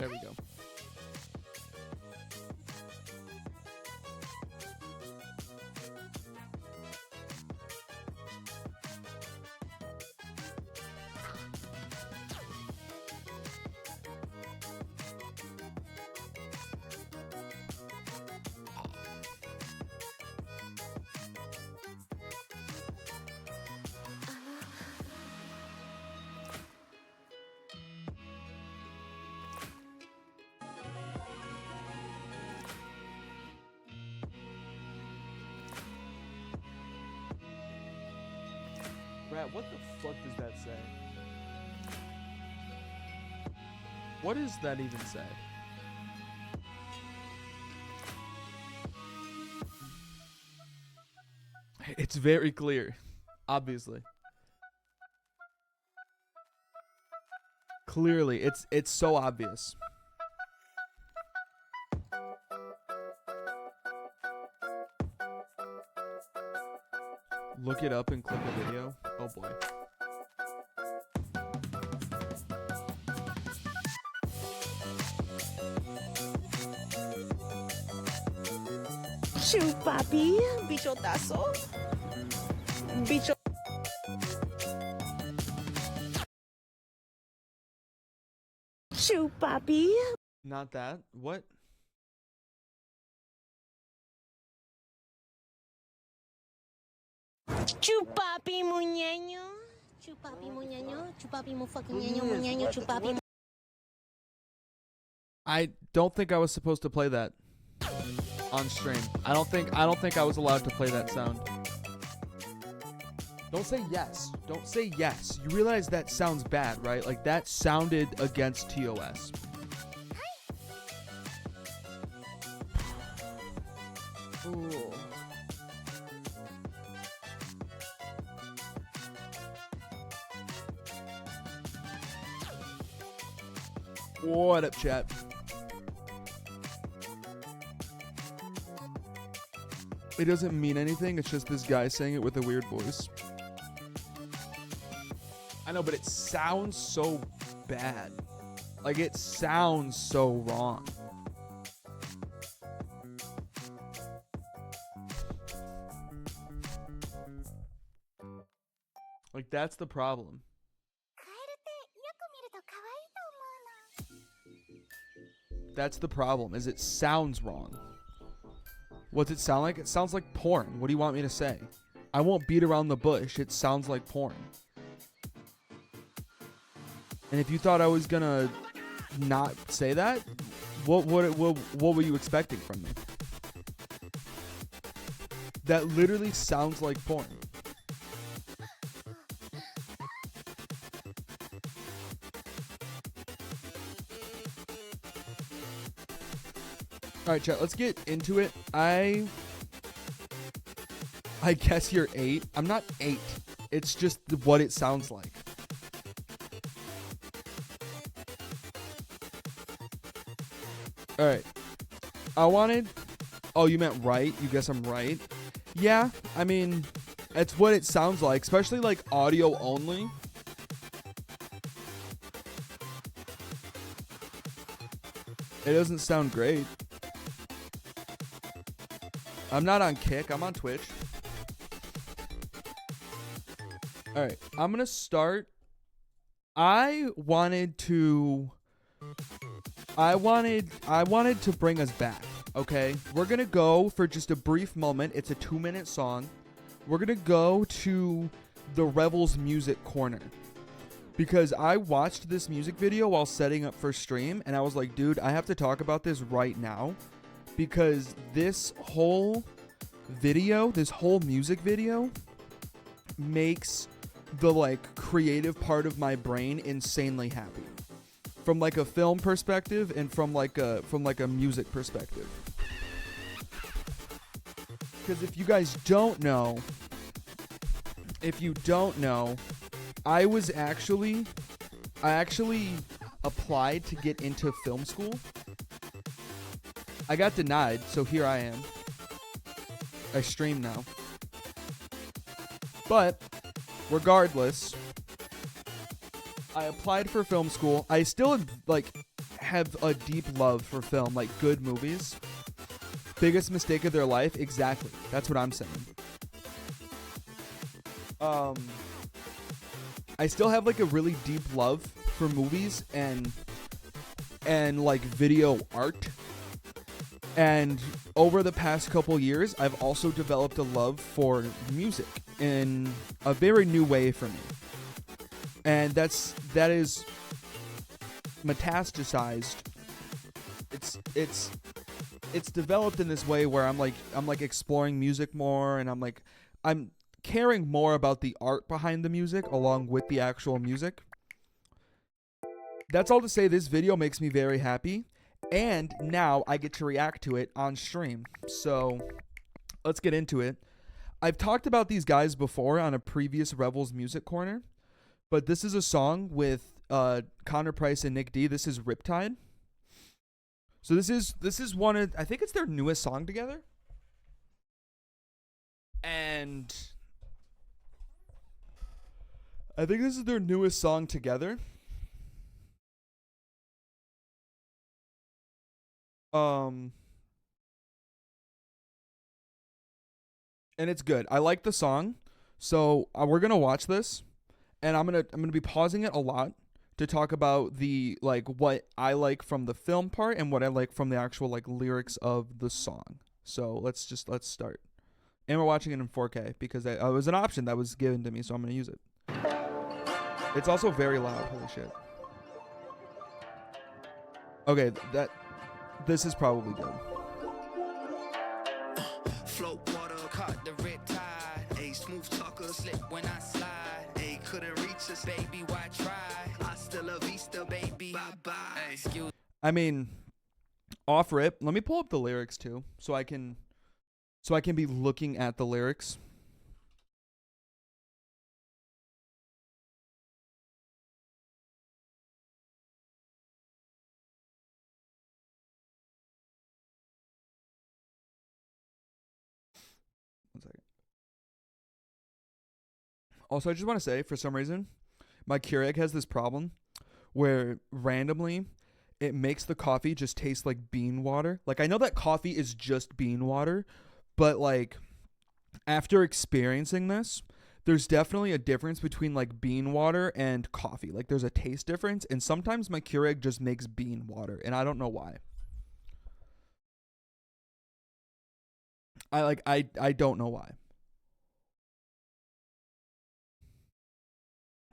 There we go. Brad, what the fuck does that say? What does that even say? It's very clear, obviously. Clearly, it's so obvious. Look it up and click a video. Oh boy. Shoot, papi, bichotazo. Bicho. Shoot, papi. Not that. What? Chupapi muñeño. Chupapi muñeño. Chupapi mu fucking muñeño. Chupapi. I don't think I was supposed to play that on stream. I don't think I was allowed to play that sound. Don't say yes. Don't say yes. You realize that sounds bad, right? Like that sounded against TOS. Ooh. What up, chat? It doesn't mean anything. It's just this guy saying it with a weird voice. I know, but it sounds so bad. Like, it sounds so wrong. Like, that's the problem. That's the problem, is it sounds wrong. What's it sound like? It sounds like porn. What do you want me to say? I won't beat around the bush. It sounds like porn. And if you thought I was gonna not say that, what were you expecting from me? That literally sounds like porn. All right, chat, let's get into it. I guess you're 8. I'm not 8. It's just what it sounds like. All right. Oh, you meant right? You guess I'm right? Yeah, I mean, it's what it sounds like, especially like audio only. It doesn't sound great. I'm not on Kick. I'm on Twitch. All right. I'm going to start. I wanted to bring us back. Okay. We're going to go for just a brief moment. It's a 2-minute song. We're going to go to the Revels music corner. Because I watched this music video while setting up for stream. And I was like, dude, I have to talk about this right now. Because this whole video, this whole music video makes the like creative part of my brain insanely happy. From like a film perspective and from like a music perspective. Because if you guys don't know, I actually applied to get into film school. I got denied, so here I am. I stream now. But, regardless, I applied for film school. I still, like, have a deep love for film, like good movies. Biggest mistake of their life? Exactly. That's what I'm saying. I still have like a really deep love for movies and like video art. And over the past couple years, I've also developed a love for music in a very new way for me. And that is metastasized. It's developed in this way where I'm like exploring music more, and I'm caring more about the art behind the music along with the actual music. That's all to say, this video makes me very happy, and now I get to react to it on stream. So let's get into it. I've talked about these guys before on a previous Revels Music Corner, but this is a song with Connor Price and Nick D. This is Riptide. So this is one of, I think it's their newest song together. And I think this is their newest song together. And it's good. I like the song. So we're going to watch this, and I'm going to be pausing it a lot to talk about the like what I like from the film part and what I like from the actual like lyrics of the song. So let's start. And we're watching it in 4K because it was an option that was given to me, so I'm going to use it. It's also very loud. Holy shit. Okay, this is probably good. Float water, caught the riptide. A smooth talker, slip when I slide. A couldn't reach us, baby, why try? Hasta la vista, baby, bye-bye. Excuse. I mean, off rip, let me pull up the lyrics too, so I can be looking at the lyrics. One second. Also, I just want to say, for some reason, my Keurig has this problem where randomly it makes the coffee just taste like bean water. Like, I know that coffee is just bean water, but like after experiencing this, there's definitely a difference between like bean water and coffee. Like, there's a taste difference, and sometimes my Keurig just makes bean water, and I don't know why. I don't know why.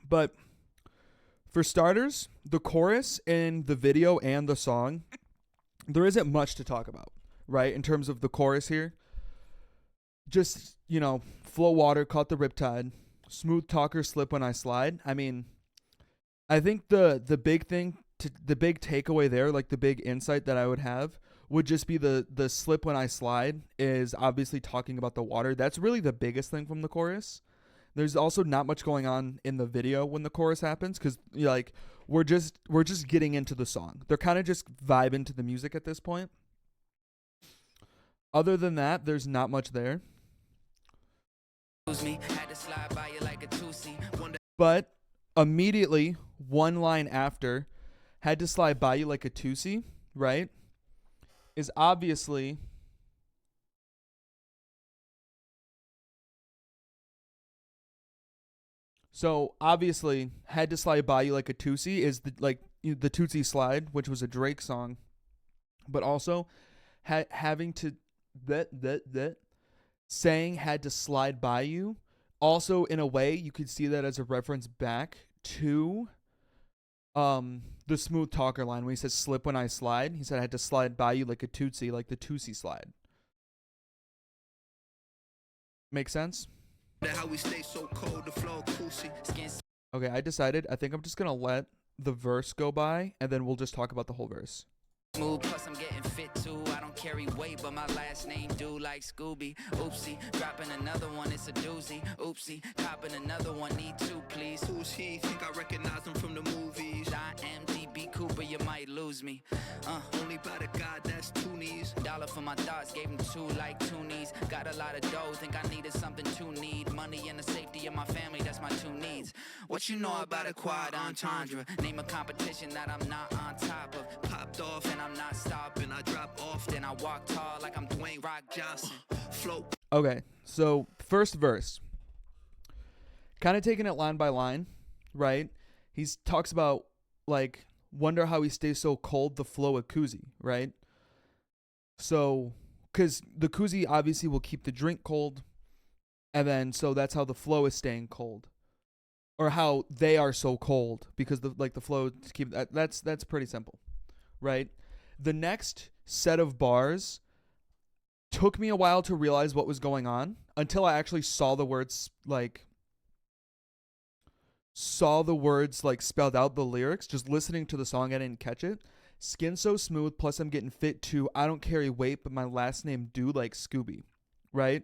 But for starters, the chorus in the video and the song, there isn't much to talk about, right? In terms of the chorus here. Just, flow water, caught the riptide, smooth talker, slip when I slide. I mean, I think the big thing, the big takeaway there, like the big insight that I would have would just be the slip when I slide is obviously talking about the water. That's really the biggest thing from the chorus. There's also not much going on in the video when the chorus happens, because like we're just getting into the song. They're kind of just vibing to the music at this point. Other than that, there's not much there. But immediately, one line after, had to slide by you like a Tusi, right? Is obviously had to slide by you like a Tusi is the Tootsie Slide, which was a Drake song, but also having to saying had to slide by you. Also, in a way, you could see that as a reference back to the Smooth Talker line when he says slip when I slide. He said I had to slide by you like a Tootsie, like the Tootsie Slide. Make sense? Okay, I decided. I think I'm just gonna let the verse go by, and then we'll just talk about the whole verse. Smooth, plus I'm getting fit too. I don't carry weight, but my last name do like Scooby. Oopsie, dropping another one, it's a doozy. Oopsie, copping another one, need two, please. Who's he? Think I recognize him from the movies. I am DB Cooper, you might lose me. Only by the God, that's two knees. Dollar for my thoughts, gave him two like two knees. Got a lot of dough, think I needed something to need. Money and the safety of my family, that's my two needs. What you know about a quad entendre? Name a competition that I'm not on top of. Popped off and I'm not stopping. I drop off, then I walk tall like I'm Dwayne Rock Johnson. Float. Okay, so first verse. Kind of taking it line by line, right? He talks about, like, wonder how he stays so cold, the flow of koozie, right? So, because the koozie obviously will keep the drink cold, and then so that's how the flow is staying cold, or how they are so cold because the flow to keep that's pretty simple, right? The next set of bars took me a while to realize what was going on until I actually saw the words spelled out, the lyrics. Just listening to the song, I didn't catch it. Skin so smooth, plus I'm getting fit too. I don't carry weight, but my last name do like Scooby, right?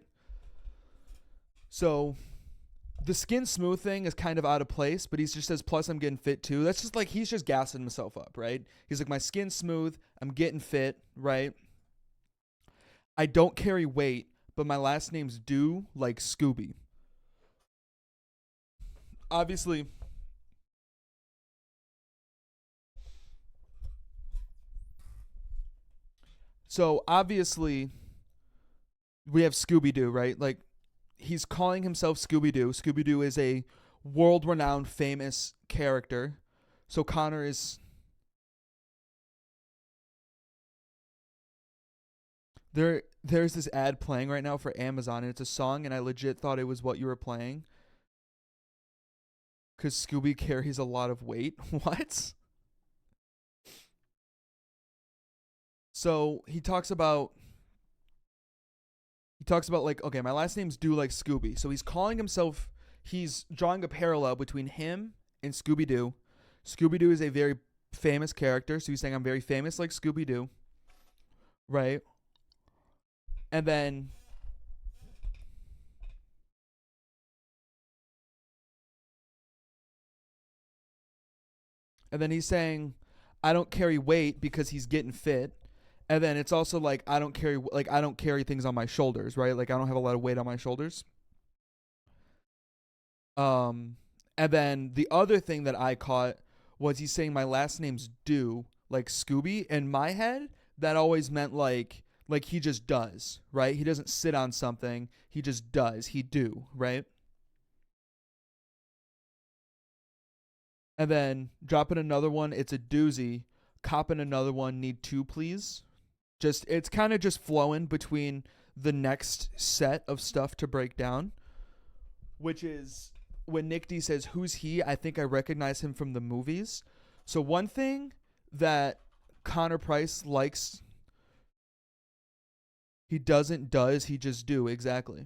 So the skin smooth thing is kind of out of place, but he just says, plus I'm getting fit too. That's just like, he's just gassing himself up, right? He's like, my skin's smooth, I'm getting fit, right? I don't carry weight, but my last name's do like Scooby. Obviously, we have Scooby-Doo, right? Like, he's calling himself Scooby-Doo. Scooby-Doo is a world-renowned, famous character. So Connor is... There's this ad playing right now for Amazon, and it's a song, and I legit thought it was what you were playing. Because Scooby carries a lot of weight. What? So he talks about like, okay, my last name's do like Scooby. So he's calling himself, he's drawing a parallel between him and Scooby-Doo. Scooby-Doo is a very famous character. So he's saying I'm very famous like Scooby-Doo. Right? And then he's saying I don't carry weight because he's getting fit. And then it's also like I don't carry things on my shoulders, right? Like I don't have a lot of weight on my shoulders. And then the other thing that I caught was he's saying my last name's Do, like Scooby. In my head, that always meant like he just does, right? He doesn't sit on something, he just does. He do, right? And then dropping another one, it's a doozy. Copping another one, need two, please. It's kind of just flowing between the next set of stuff to break down, which is when Nick D says, who's he? I think I recognize him from the movies. So one thing that Connor Price likes, he doesn't does, he just do. Exactly.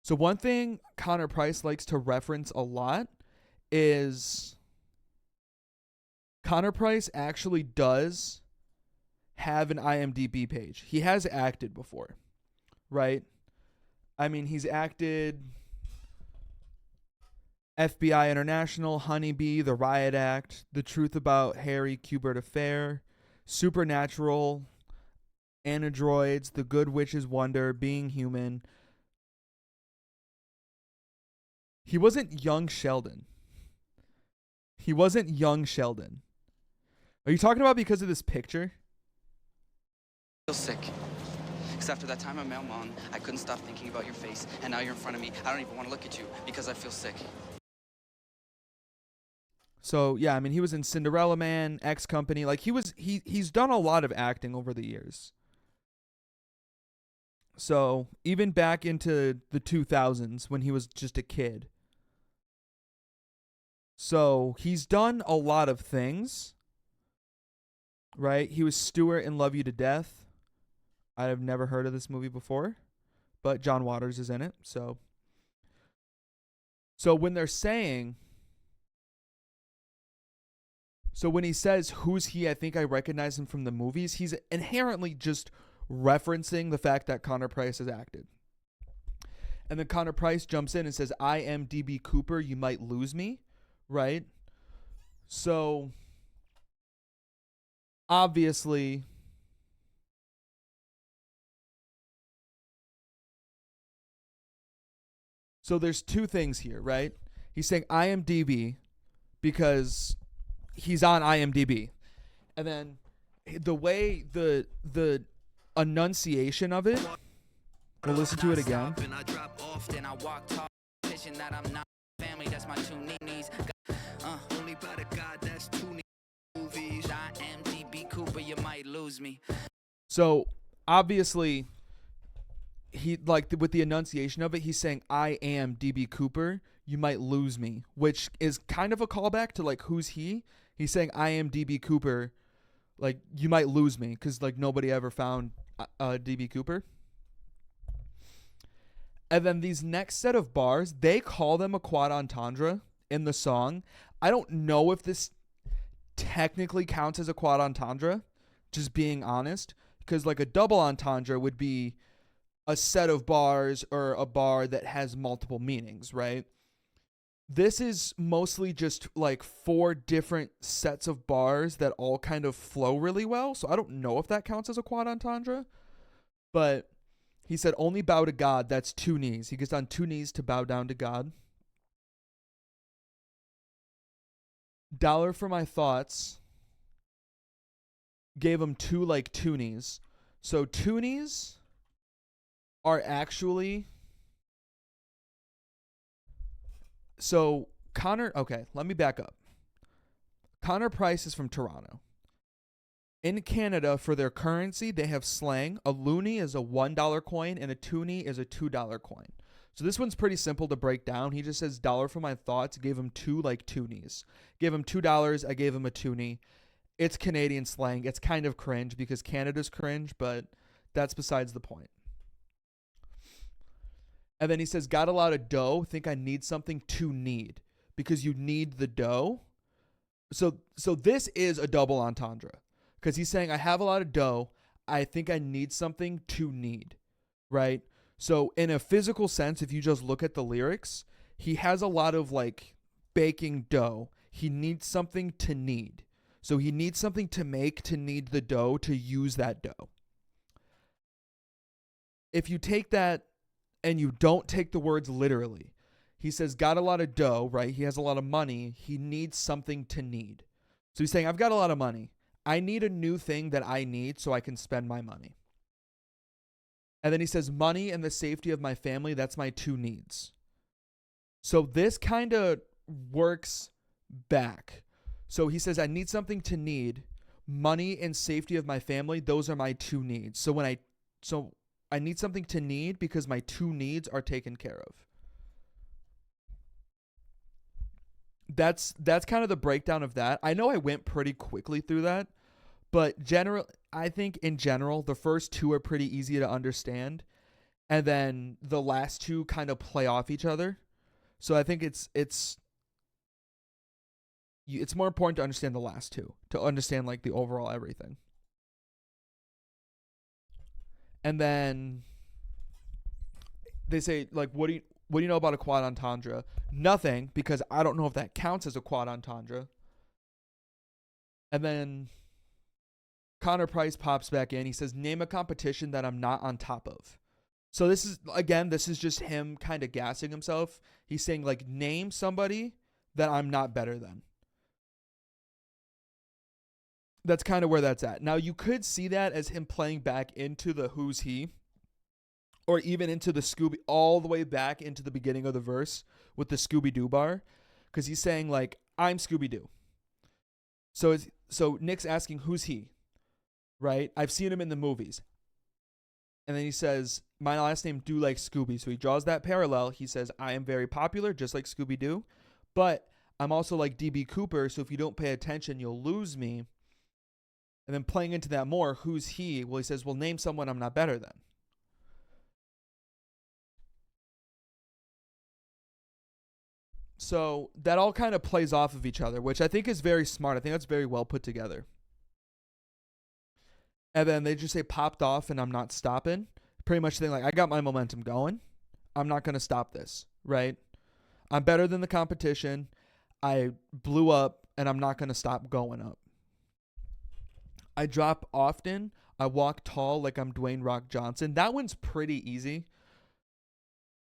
So one thing Connor Price likes to reference a lot is Connor Price actually does have an IMDb page. He has acted before, right? I mean, he's acted FBI International, Honeybee, The Riot Act, The Truth About Harry Kubert Affair, Supernatural, Androids, The Good Witch's Wonder, Being Human. He wasn't young Sheldon. Are you talking about because of this picture? I feel sick. Because after that time at Melmon, I couldn't stop thinking about your face, and now you're in front of me. I don't even want to look at you because I feel sick. So yeah, I mean, he was in Cinderella Man, X Company. Like he's done a lot of acting over the years. So even back into the 2000s when he was just a kid. So he's done a lot of things. Right? He was Stuart in Love You to Death. I've never heard of this movie before, but John Waters is in it. So when they're saying, so when he says, who's he? I think I recognize him from the movies. He's inherently just referencing the fact that Connor Price has acted. And then Connor Price jumps in and says, I am DB Cooper. You might lose me. Right? So obviously, so there's two things here, right? He's saying IMDb because he's on IMDb. And then the way the enunciation of it, we'll listen to it again. So obviously he, like, with the enunciation of it, he's saying I am DB Cooper, you might lose me, which is kind of a callback to like who's he. He's saying I am DB Cooper, like you might lose me, because like nobody ever found DB Cooper. And then these next set of bars, they call them a quad entendre in the song. I don't know if this technically counts as a quad entendre, just being honest, because like a double entendre would be a set of bars or a bar that has multiple meanings, right? This is mostly just like 4 different sets of bars that all kind of flow really well. So I don't know if that counts as a quad entendre, but he said only bow to God. That's 2 knees. He gets on 2 knees to bow down to God. Dollar for my thoughts gave him 2 like toonies. So toonies are actually, so Connor, okay, let me back up. Connor Price is from Toronto. In Canada, for their currency, they have slang. A loonie is a $1 coin and a toonie is a $2 coin. So this one's pretty simple to break down. He just says dollar for my thoughts. Gave him 2 like toonies. Gave him $2. I gave him a toonie. It's Canadian slang. It's kind of cringe because Canada's cringe, but that's besides the point. And then he says, got a lot of dough. Think I need something to need, because you need the dough. So this is a double entendre, because he's saying I have a lot of dough. I think I need something to need, right? So in a physical sense, if you just look at the lyrics, he has a lot of like baking dough. He needs something to need. So he needs something to make to need the dough to use that dough. If you take that and you don't take the words literally, he says, got a lot of dough, right? He has a lot of money. He needs something to need. So he's saying, I've got a lot of money. I need a new thing that I need so I can spend my money. And then he says, money and the safety of my family, that's my 2 needs. So this kind of works back. So he says, I need something to need. Money and safety of my family, those are my 2 needs. So I need something to need because my 2 needs are taken care of. That's kind of the breakdown of that. I know I went pretty quickly through that, but I think in general, the first 2 are pretty easy to understand, and then the last 2 kind of play off each other. So I think it's more important to understand the last 2 to understand like the overall everything. And then they say, like, what do you know about a quad entendre? Nothing, because I don't know if that counts as a quad entendre. And then Connor Price pops back in. He says, name a competition that I'm not on top of. So this is just him kind of gassing himself. He's saying, like, name somebody that I'm not better than. That's kind of where that's at. Now, you could see that as him playing back into the who's he, or even into the Scooby, all the way back into the beginning of the verse with the Scooby-Doo bar, because he's saying, like, I'm Scooby-Doo. So Nick's asking, who's he, right? I've seen him in the movies. And then he says, my last name do like Scooby. So he draws that parallel. He says, I am very popular, just like Scooby-Doo, but I'm also like DB Cooper, so if you don't pay attention, you'll lose me. And then playing into that more, who's he? Well, he says, well, name someone I'm not better than. So that all kind of plays off of each other, which I think is very smart. I think that's very well put together. And then they just say popped off and I'm not stopping. Pretty much saying, like, I got my momentum going. I'm not going to stop this, right? I'm better than the competition. I blew up and I'm not going to stop going up. I drop often. I walk tall like I'm Dwayne Rock Johnson. That one's pretty easy.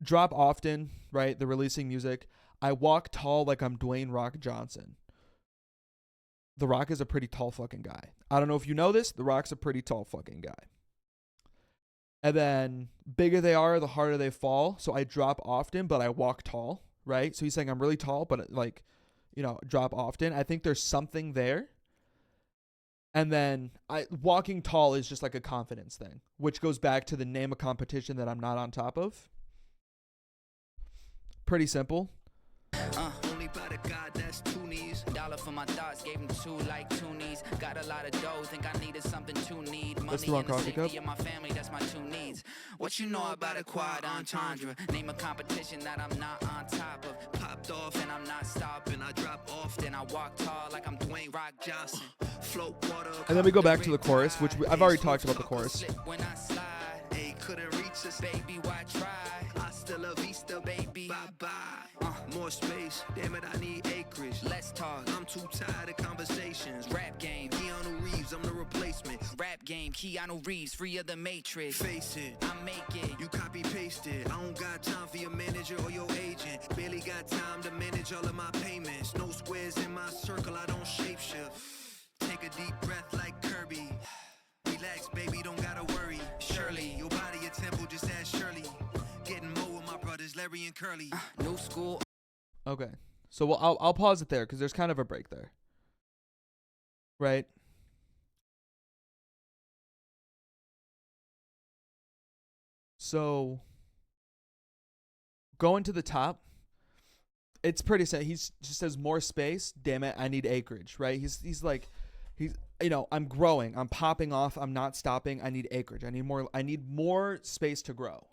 Drop often, right? The releasing music. I walk tall like I'm Dwayne Rock Johnson. The Rock is a pretty tall fucking guy. I don't know if you know this. The Rock's a pretty tall fucking guy. And then bigger they are, the harder they fall. So I drop often, but I walk tall, right? So he's saying I'm really tall, but like, you know, drop often. I think there's something there. And then walking tall is just like a confidence thing, which goes back to the name a competition that I'm not on top of. Pretty simple. Only by the God that's two knees. Dollar for my thoughts, gave him two like two knees. Got a lot of dough, think I needed something to need. Money That's the wrong and the coffee safety cup. of my family, that's my two needs. What you know about a quad entendre? Name a competition that I'm not on top of. Popped off and I'm not stopping. I drop off, then I walk tall like I'm Dwayne Rock Johnson. Float water. And then we go back to the chorus, which I've already talked about the chorus. When I slide, hey, couldn't reach us, baby, why try? Hasta la vista, baby. Bye-bye. More space, damn it, I need acreage. Let's talk, I'm too tired of conversations. Rap game, Keanu Reeves, I'm the replacement. Rap game, Keanu Reeves, free of the Matrix. Face it, I make it, you copy paste it. I don't got time for your manager or your agent. Barely got time to manage all of my payments. No squares in my circle, I don't shapeshift. Take a deep breath like Kirby. Relax, baby, don't gotta worry. Shirley, your body a temple, just ask Shirley. Getting more with my brothers, Larry and Curly. New school. Okay. So I'll pause it there because there's kind of a break there. Right? So going to the top, it's pretty sad. He just says more space. Damn it, I need acreage, right? He's like, you know, I'm growing, I'm popping off, I'm not stopping. I need acreage. I need more space to grow.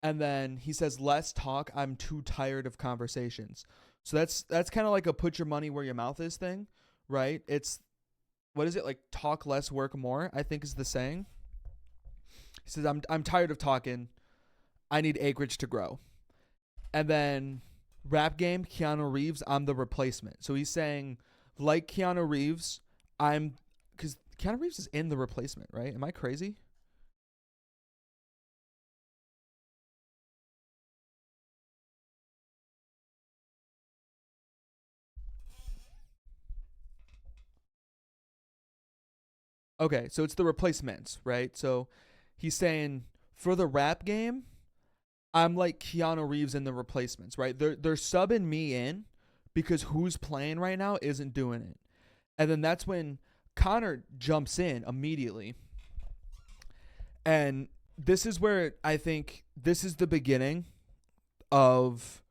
And then he says, less talk. I'm too tired of conversations. So that's kind of like a put your money where your mouth is thing, right? It's, what is it? Like talk less, work more, I think is the saying. He says, I'm tired of talking. I need acreage to grow. And then rap game, Keanu Reeves, I'm the replacement. So he's saying, like Keanu Reeves, because Keanu Reeves is in the replacement, right? Am I crazy? Okay, so it's the replacements, right? So he's saying for the rap game, I'm like Keanu Reeves in the replacements, right? They're subbing me in because who's playing right now isn't doing it. And then that's when Connor jumps in immediately. And this is where I think this is the beginning of,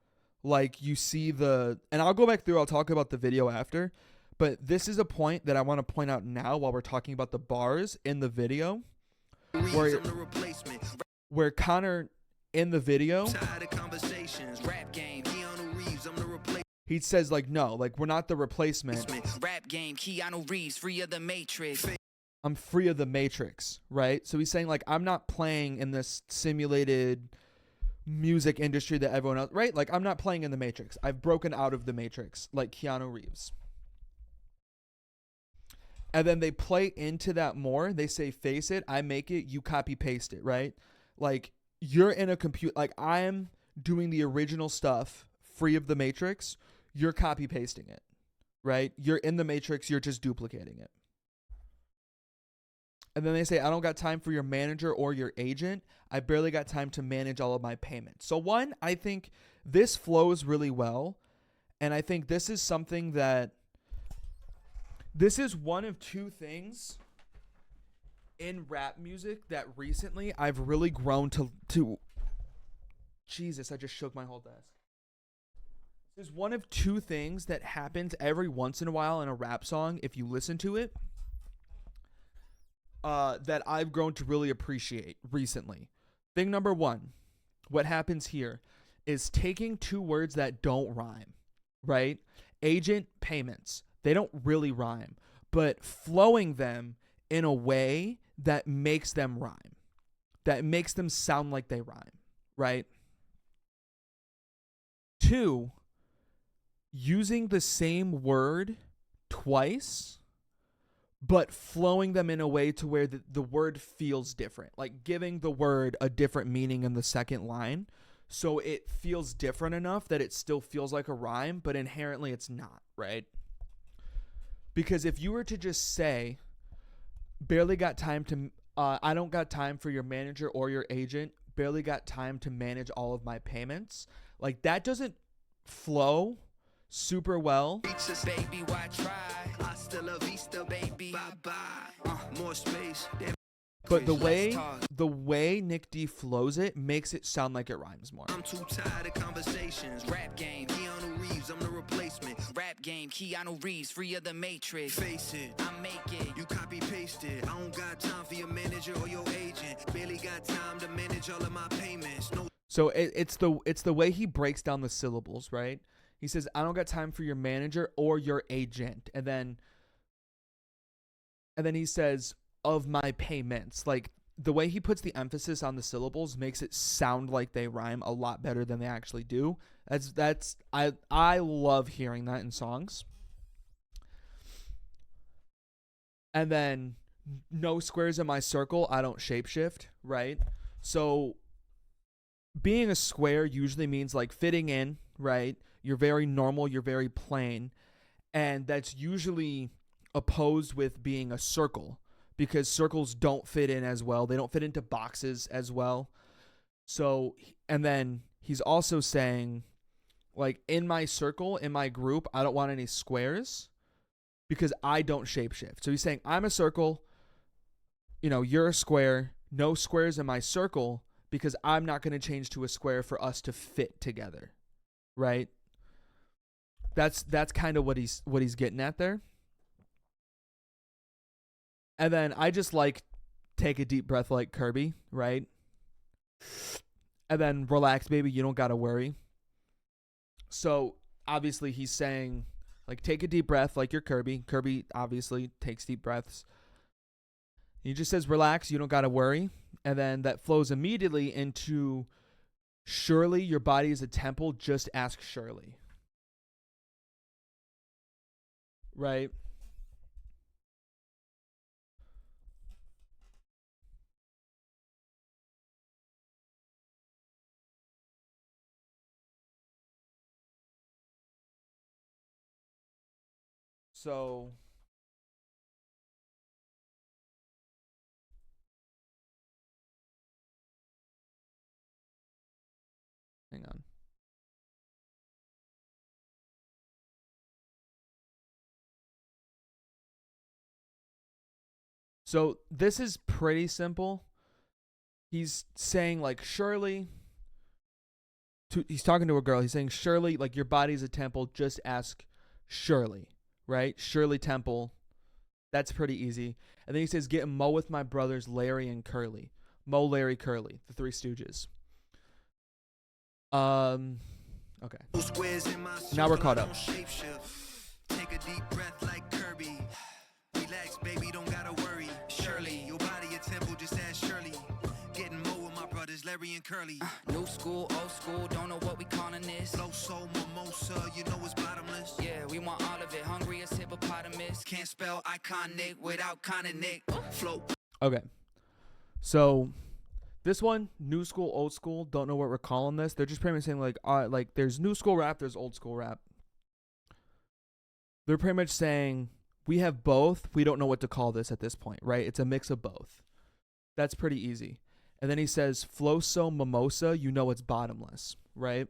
like, you see and I'll go back through, I'll talk about the video after. But this is a point that I want to point out now while we're talking about the bars in the video, where Connor in the video, he says like, no, like we're not the replacement. Rap game, Keanu Reeves, free of the Matrix. I'm free of the Matrix, right? So he's saying like, I'm not playing in this simulated music industry that everyone else, right? Like I'm not playing in the Matrix. I've broken out of the Matrix like Keanu Reeves. And then they play into that more. They say, face it, I make it, you copy paste it, right? Like you're in a computer, like I'm doing the original stuff free of the Matrix. You're copy pasting it, right? You're in the Matrix. You're just duplicating it. And then they say, I don't got time for your manager or your agent. I barely got time to manage all of my payments. So one, I think this flows really well. And I think this is something that, this is one of two things in rap music that recently I've really grown to Jesus, I just shook my whole desk. This is one of two things that happens every once in a while in a rap song, if you listen to it, that I've grown to really appreciate recently. Thing number one, what happens here is taking two words that don't rhyme, right? Agent, payments. They don't really rhyme, but flowing them in a way that makes them rhyme, that makes them sound like they rhyme, right? Two, using the same word twice, but flowing them in a way to where the word feels different, like giving the word a different meaning in the second line So it feels different enough that it still feels like a rhyme, but inherently it's not, right? Because if you were to just say, barely got time to, I don't got time for your manager or your agent, barely got time to manage all of my payments, like that doesn't flow super well. Baby, why try? Hasta la vista, baby. Bye-bye. More space. But the way Nick D flows it makes it sound like it rhymes more. I'm too tired of conversations. Rap game, Keanu Reeves, I'm the replacement. Rap game, Keanu Reeves, free of the Matrix. Face it, I make it. You copy paste it. I don't got time for your manager or your agent. Barely got time to manage all of my payments. No. So it's the way he breaks down the syllables, right? He says, I don't got time for your manager or your agent. And then he says, of my payments. Like the way he puts the emphasis on the syllables makes it sound like they rhyme a lot better than they actually do. I love hearing that in songs. And then no squares in my circle, I don't shapeshift, right? So being a square usually means like fitting in, right? You're very normal, you're very plain, and that's usually opposed with being a circle, because circles don't fit in as well. They don't fit into boxes as well. So, and then he's also saying, like, in my circle, in my group, I don't want any squares because I don't shapeshift. So he's saying, I'm a circle, you're a square, no squares in my circle because I'm not going to change to a square for us to fit together, right? That's kind of what he's getting at there. And then I just like take a deep breath like Kirby, right? And then relax, baby, you don't got to worry. So obviously he's saying, like, take a deep breath like you're Kirby. Kirby obviously takes deep breaths. He just says, relax, you don't got to worry. And then that flows immediately into, surely your body is a temple, just ask Shirley. Right? So hang on. So this is pretty simple. He's saying, like, Shirley, he's talking to a girl. He's saying, Shirley, like, your body's a temple, just ask Shirley. Right? Shirley Temple. That's pretty easy. And then he says, get Mo with my brothers, Larry and Curly. Mo, Larry, Curly. The Three Stooges. Okay. Now we're caught up. Take a deep breath like Kirby. Relax, baby, don't gotta worry. Shirley, your body a temple, just ask Shirley. Getting Mo with my brothers, Larry and Curly. New school, old school, don't know what we calling this. Flow soul mimosa, you know it's bottomless. Yeah, we want all of it. Hungry as hippopotamus. Can't spell iconic without Nick. Flow. Okay. So this one, new school, old school, don't know what we're calling this. They're just pretty much saying, like there's new school rap, there's old school rap. They're pretty much saying we have both. We don't know what to call this at this point, right? It's a mix of both. That's pretty easy. And then he says, flow so mimosa, you know it's bottomless, right?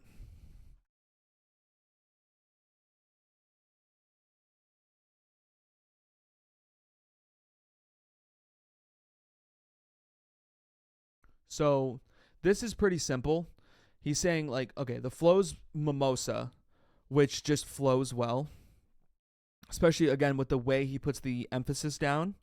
So this is pretty simple. He's saying, like, okay, the flow's mimosa, which just flows well, especially, again, with the way he puts the emphasis down.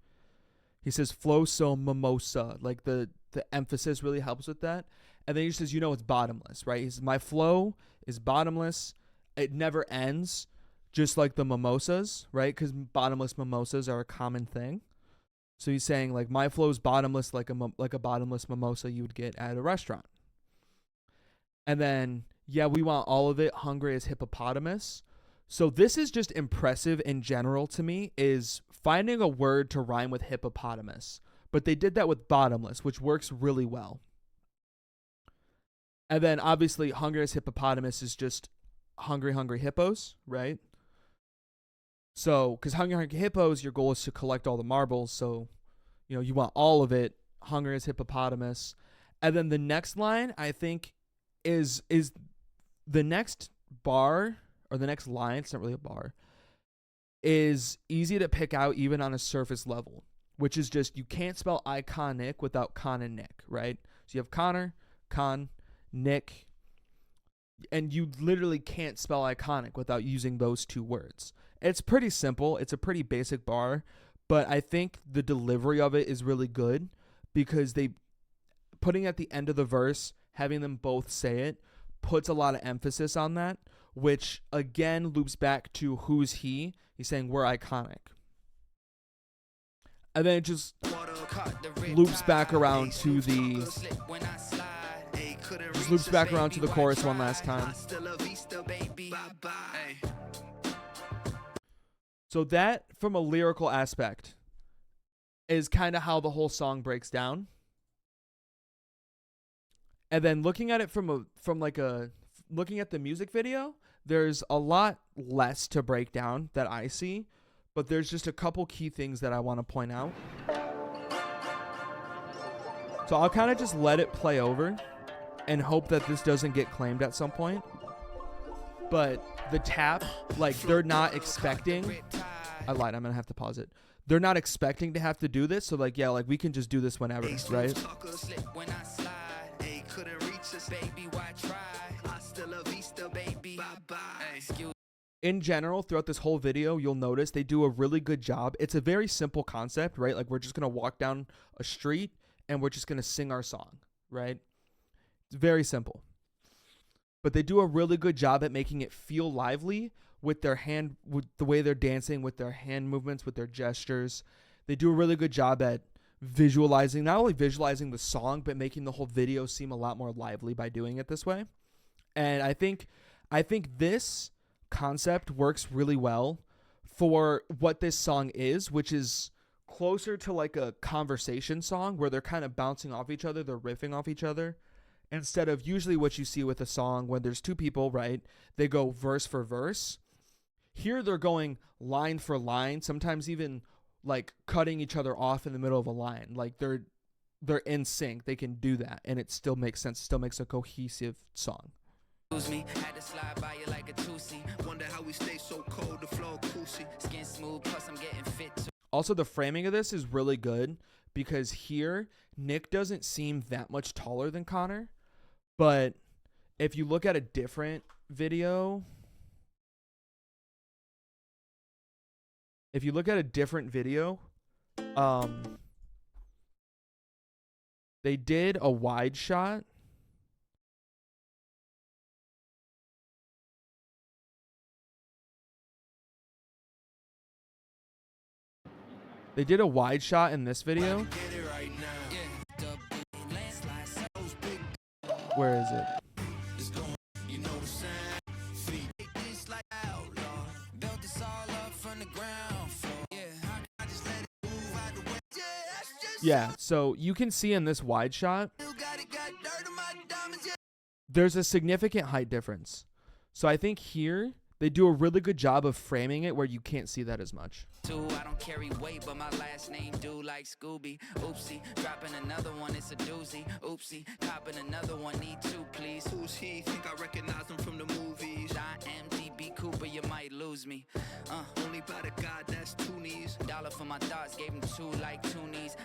He says, flow so mimosa. Like, the emphasis really helps with that. And then he says, you know it's bottomless, right? He says, my flow is bottomless. It never ends, just like the mimosas, right? Because bottomless mimosas are a common thing. So he's saying, like, my flow is bottomless, like a bottomless mimosa you would get at a restaurant. And then, yeah, we want all of it. Hungry as hippopotamus. So this is just impressive in general to me, is finding a word to rhyme with hippopotamus. But they did that with bottomless, which works really well. And then obviously Hungry as Hippopotamus is just hungry, hungry hippos, right? So, because hungry, hungry hippos, your goal is to collect all the marbles. So, you know, you want all of it. Hungry as Hippopotamus. And then the next line, I think, is the next bar, or the next line, it's not really a bar, is easy to pick out even on a surface level, which is just, you can't spell iconic without Con and Nick, right? So you have Connor, Con, Nick, and you literally can't spell iconic without using those two words. It's pretty simple. It's a pretty basic bar, but I think the delivery of it is really good because they putting at the end of the verse, having them both say it, puts a lot of emphasis on that, which again loops back to who's he. He's saying we're iconic. And then it just loops back around to the chorus one last time. So that, from a lyrical aspect, is kind of how the whole song breaks down. And then looking at it looking at the music video, there's a lot less to break down that I see, but there's just a couple key things that I want to point out. So I'll kind of just let it play over and hope that this doesn't get claimed at some point. But the tap, like, they're not expecting. I lied, I'm gonna have to pause it. They're not expecting to have to do this, so like, yeah, like we can just do this whenever, right? In general, throughout this whole video, you'll notice they do a really good job. It's a very simple concept, right? Like, we're just gonna walk down a street and we're just gonna sing our song, right? It's very simple. But they do a really good job at making it feel lively with their hand, with the way they're dancing, with their hand movements, with their gestures. They do a really good job at visualizing, not only visualizing the song, but making the whole video seem a lot more lively by doing it this way. And I think this concept works really well for what this song is, which is closer to like a conversation song where they're kind of bouncing off each other, they're riffing off each other, instead of usually what you see with a song when there's two people, right? They go verse for verse. Here they're going line for line, sometimes even like cutting each other off in the middle of a line. Like they're in sync. They can do that and it still makes sense. It still makes a cohesive song. Me. Had to slide by you like a two-seat. Wonder how we stay so cold, the flow coolsy. Skin smooth, plus I'm getting fit too. Also, the framing of this is really good because here Nick doesn't seem that much taller than Connor, but if you look at a different video, they did a wide shot. They did a wide shot in this video. Where is it? Yeah, so you can see in this wide shot, there's a significant height difference. So I think here, they do a really good job of framing it where you can't see that as much. I don't carry weight, but my last name do like Scooby. Oopsie, dropping another one, it's a doozy. Oopsie, copping another one, need two, please. Who's he? Think I recognize him from the movies. I am DB Cooper, you might lose me. Only by the God, that's two knees. Dollar for my thoughts, gave him two like two knees.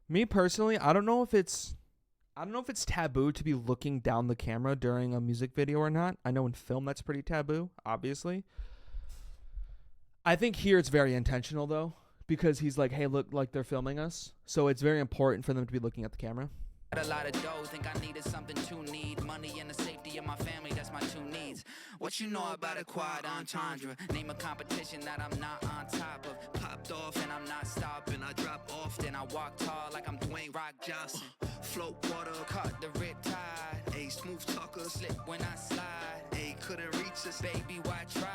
Me personally, I don't know if it's taboo to be looking down the camera during a music video or not. I know in film that's pretty taboo, obviously. I think here it's very intentional though, because he's like, hey, look, like they're filming us. So it's very important for them to be looking at the camera. Got a lot of dough, think I needed something to need. Money and the safety of my family, that's my two needs. What you know about a quad entendre? Name a competition that I'm not on top of. Popped off and I'm not stopping. I drop off, then I walk tall like I'm Dwayne Rock Johnson. Float water, caught the rip tide. A smooth talker, slip when I slide. A couldn't reach us, baby, why try?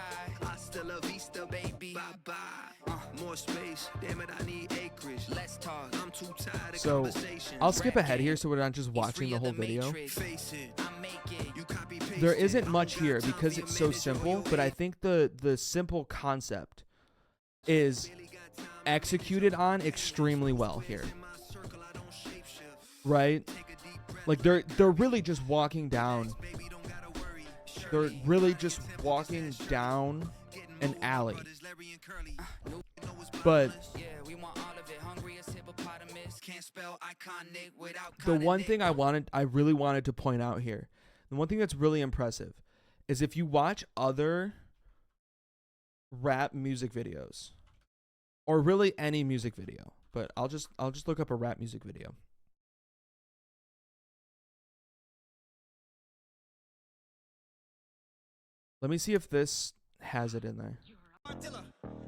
Hasta la vista, baby, bye-bye. More space, damn it, I need acreage. Let's talk, I'm too tired of So conversation. I'll skip ahead here so we're not just watching the whole video. Face it, I'm making there isn't much here because it's so simple, but I think the simple concept is executed on extremely well here. Right? Like they're really just walking down. They're really just walking down an alley. But the one thing I really wanted to point out here, the one thing that's really impressive is if you watch other rap music videos, or really any music video, but I'll just look up a rap music video. Let me see if this has it in there.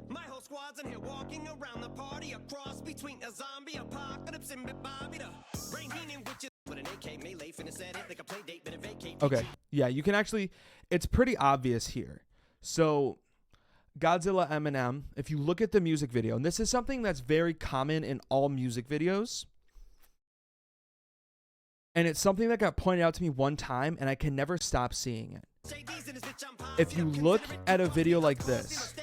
My whole squad's in here walking around the party, a cross between a zombie apocalypse and Bobby the brain healing witches with an AK melee finna set it like a play date but a vacate. Okay, yeah, you can actually, it's pretty obvious here. So Godzilla Eminem, if you look at the music video, and this is something that's very common in all music videos, and it's something that got pointed out to me one time and I can never stop seeing it. If you look at a video like this,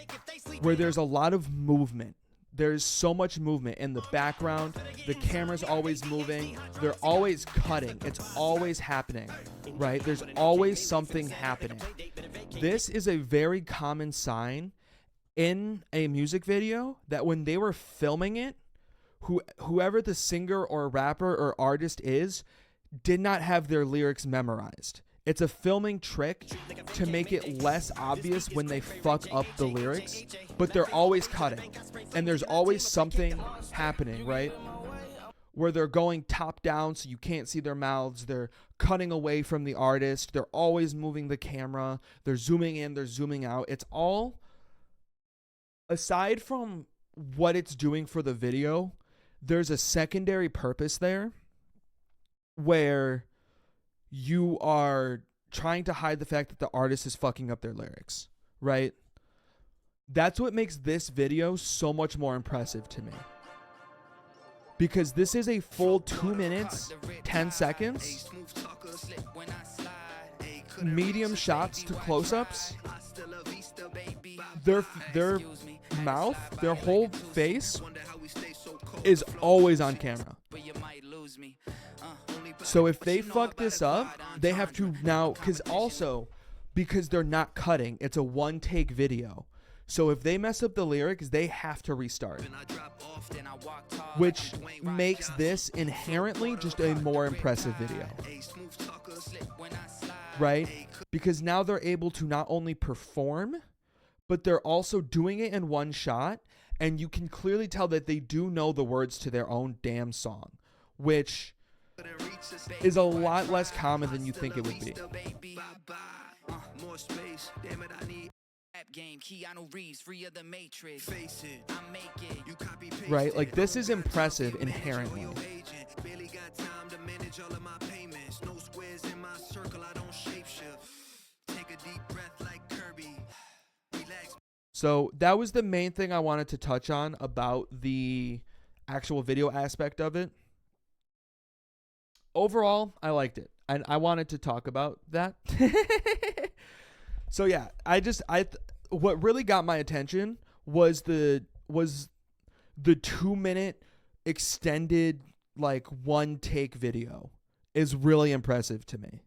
where there's a lot of movement, there's so much movement in the background, the camera's always moving, they're always cutting, it's always happening, right? There's always something happening. This is a very common sign in a music video that when they were filming it, whoever the singer or rapper or artist is, did not have their lyrics memorized. It's a filming trick to make it less obvious when they fuck up the lyrics, but they're always cutting. And there's always something happening, right? Where they're going top down so you can't see their mouths. They're cutting away from the artist. They're always moving the camera. They're zooming in, they're zooming out. It's all, aside from what it's doing for the video, there's a secondary purpose there where you are trying to hide the fact that the artist is fucking up their lyrics, right? That's what makes this video so much more impressive to me. Because this is a full 2 minutes, 10 seconds, medium shots to close-ups. Their mouth, their whole face is always on camera. So if they fuck this up, they have to now, because they're not cutting, it's a one-take video. So if they mess up the lyrics, they have to restart. Which makes this inherently just a more impressive video. Right? Because now they're able to not only perform, but they're also doing it in one shot, and you can clearly tell that they do know the words to their own damn song, which is a lot less common than you think it would be. Right? Like, this is impressive inherently. So that was the main thing I wanted to touch on about the actual video aspect of it. Overall, I liked it, and I wanted to talk about that. So yeah, what really got my attention was the 2 minute extended, like, one take video is really impressive to me.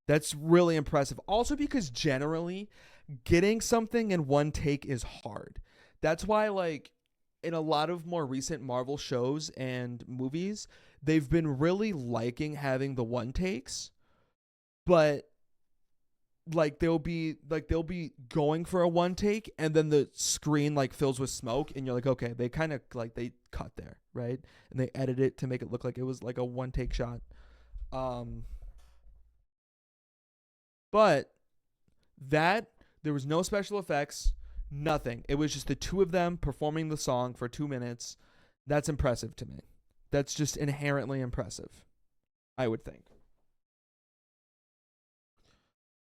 That's really impressive. Also because generally getting something in one take is hard. That's why, like, in a lot of more recent Marvel shows and movies, they've been really liking having the one takes, but like they'll be going for a one take and then the screen like fills with smoke and you're like, okay, they kind of like they cut there, right? And they edit it to make it look like it was like a one take shot. But that there was no special effects, nothing. It was just the two of them performing the song for 2 minutes. That's impressive to me. That's just inherently impressive, I would think.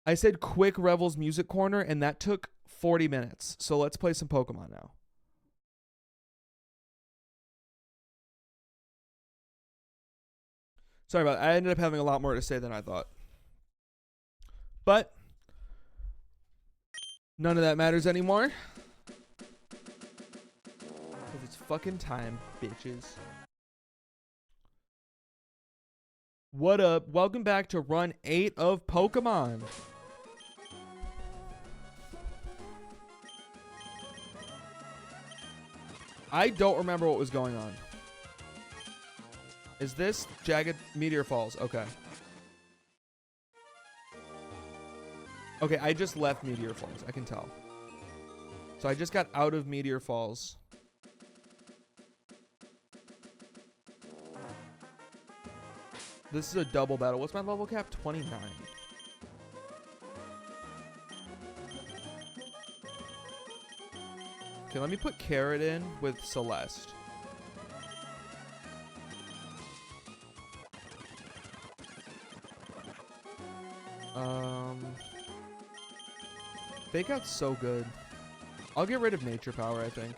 I said quick Revels music corner, and that took 40 minutes. So let's play some Pokemon now. Sorry about that. I ended up having a lot more to say than I thought. But none of that matters anymore. Because it's fucking time, bitches. What up? Welcome back to run 8 of Pokemon. I don't remember what was going on. Is this Jagged Meteor Falls? Okay. Okay, I just left Meteor Falls. I can tell. So I just got out of Meteor Falls. This is a double battle. What's my level cap? 29. Okay, let me put Carrot in with Celeste. Fake Out's so good. I'll get rid of Nature Power, I think.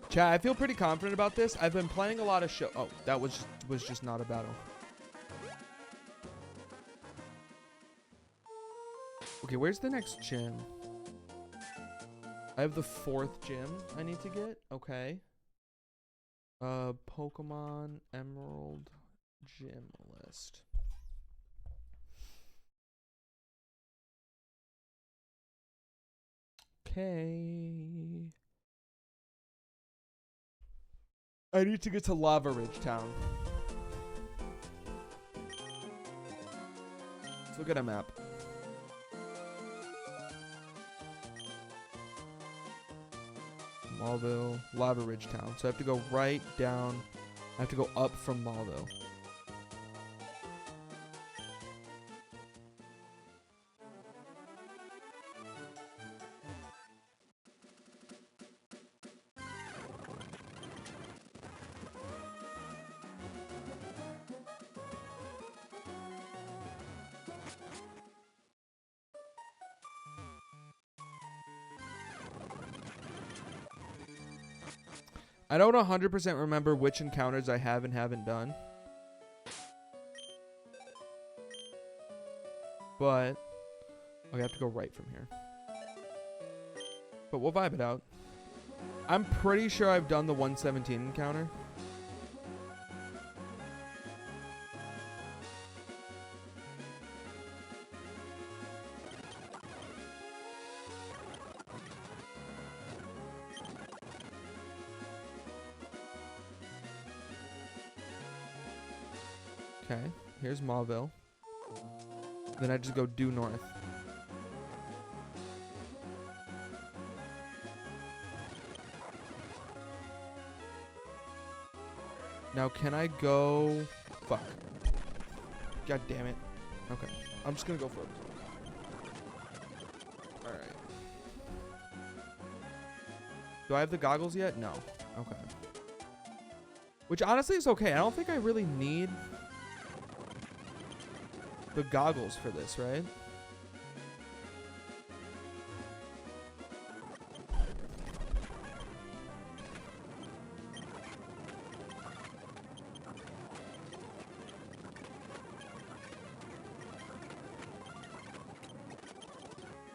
Chat, I feel pretty confident about this. I've been playing a lot of show. Oh, that was just not a battle. Okay, where's the next gym? I have the 4th gym I need to get. Okay. Pokemon Emerald gym list. Okay. I need to get to Lava Ridge Town. Let's look at a map. Malville, Lava Ridge Town. So I have to go right down. I have to go up from Malville. I don't 100% remember which encounters I have and haven't done. But I have to go right from here. But we'll vibe it out. I'm pretty sure I've done the 117 encounter. Okay, here's Mauville. Then I just go due north. Now can I go... Fuck. God damn it. Okay, I'm just gonna go for it. Alright. Do I have the goggles yet? No. Okay. Which honestly is okay. I don't think I really need... the goggles for this, right?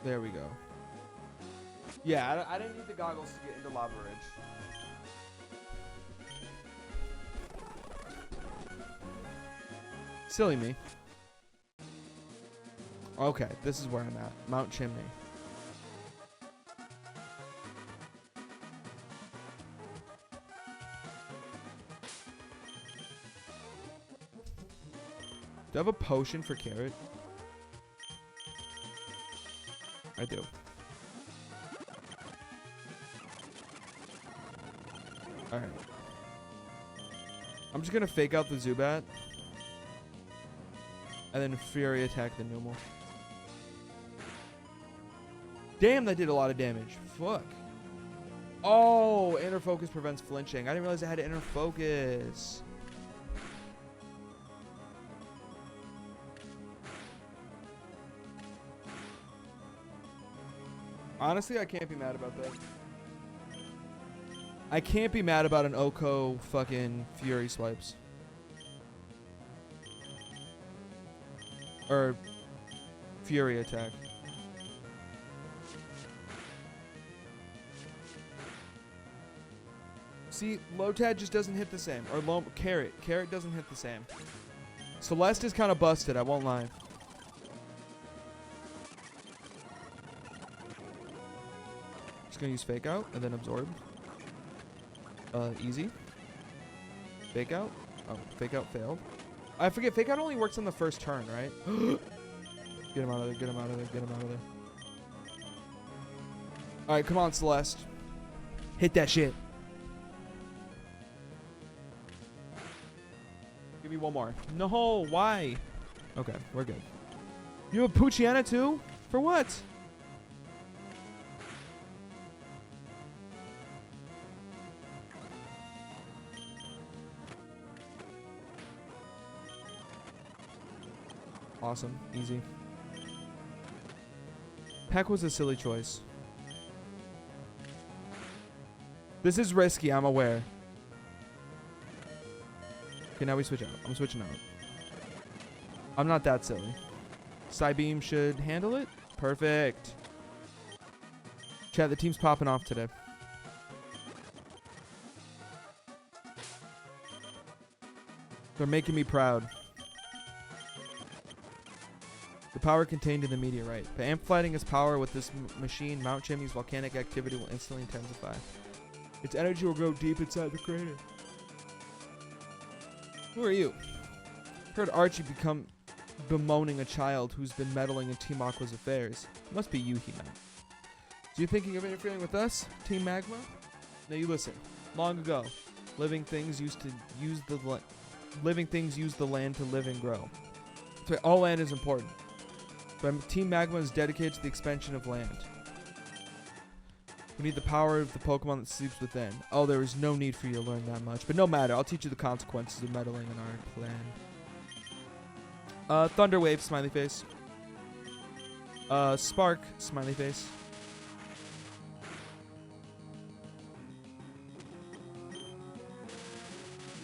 There we go. Yeah, I didn't need the goggles to get into Lava Ridge. Silly me. Okay, this is where I'm at. Mount Chimney. Do I have a potion for Carrot? I do. Alright. I'm just gonna fake out the Zubat. And then Fury attack the Numel. Damn, that did a lot of damage. Fuck. Oh, inner focus prevents flinching. I didn't realize I had inner focus. Honestly, I can't be mad about that. I can't be mad about an Oko fucking Fury swipes. Or Fury attack. See, Lotad just doesn't hit the same. Or Carrot. Carrot doesn't hit the same. Celeste is kind of busted, I won't lie. Just gonna use Fake Out and then Absorb. Easy. Fake Out. Oh, Fake Out failed. I forget, Fake Out only works on the first turn, right? Get him out of there, get him out of there, get him out of there. Alright, come on, Celeste. Hit that shit. Give me one more. No, why? Okay, we're good. You have Puchiana too? For what? Awesome. Easy. Peck was a silly choice. This is risky, I'm aware. Okay, now we switch out. I'm switching out. I'm not that silly. Psybeam should handle it. Perfect. Chat, the team's popping off today. They're making me proud. The power contained in the meteorite. By amplifying its power with this machine, Mount Chimney's volcanic activity will instantly intensify. Its energy will grow deep inside the crater. Who are you? Heard Archie become bemoaning a child who's been meddling in Team Aqua's affairs. It must be you, he meant. So you thinking of interfering with us, Team Magma? Now you listen. Long ago, living things used the land to live and grow. That's why all land is important. But Team Magma is dedicated to the expansion of land. We need the power of the Pokemon that sleeps within. Oh, there is no need for you to learn that much. But no matter, I'll teach you the consequences of meddling in our plan. Thunder Wave, smiley face. Spark, smiley face.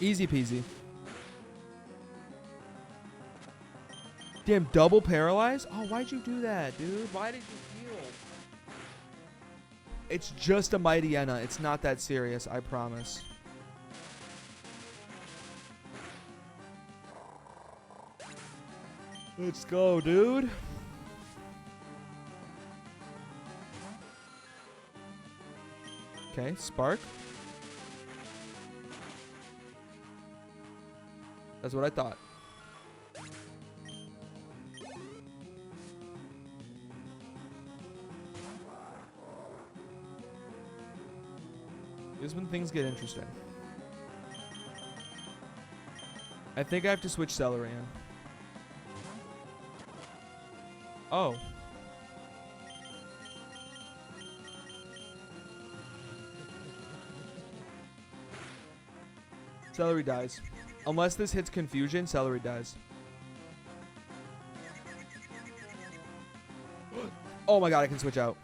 Easy peasy. Damn, double paralyzed? Oh, why'd you do that, dude? Why did you heal? It's just a Mightyena. It's not that serious, I promise. Let's go, dude. Okay, Spark. That's what I thought. This is when things get interesting. I think I have to switch Celery in. Oh. Celery dies. Unless this hits Confusion, Celery dies. Oh my god, I can switch out.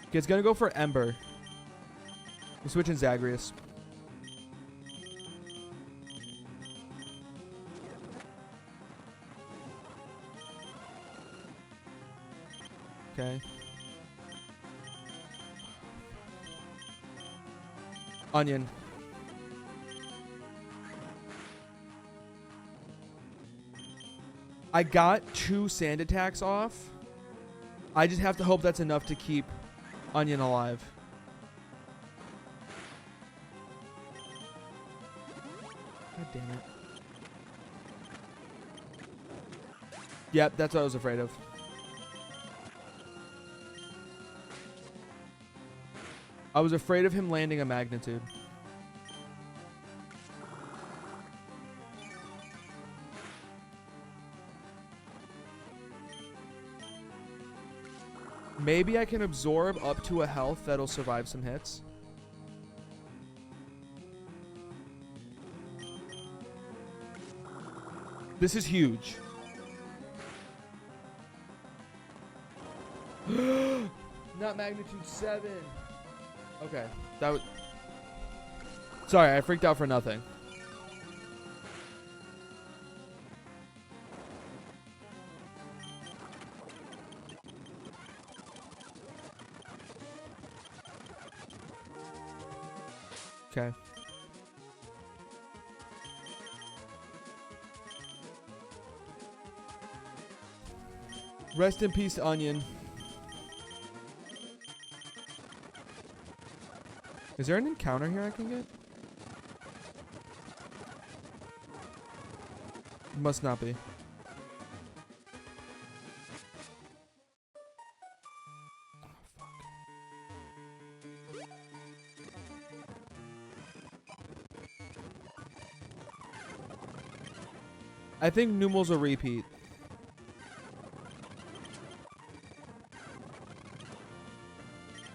Okay, it's gonna go for Ember. I'm switching Zagreus. Okay. Onion. I got 2 sand attacks off. I just have to hope that's enough to keep Onion alive. God damn it. Yep, that's what I was afraid of. I was afraid of him landing a magnitude. Maybe I can absorb up to a health that'll survive some hits. This is huge. Not magnitude 7. Okay. That was... Sorry, I freaked out for nothing. Okay. Rest in peace, Onion. Is there an encounter here I can get? Must not be. I think Numel's a repeat.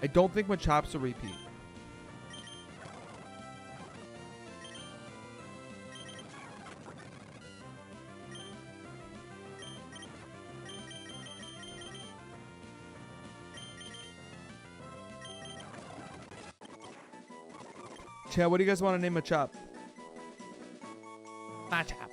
I don't think Machop's a repeat. Chad, what do you guys want to name Machop? Machop.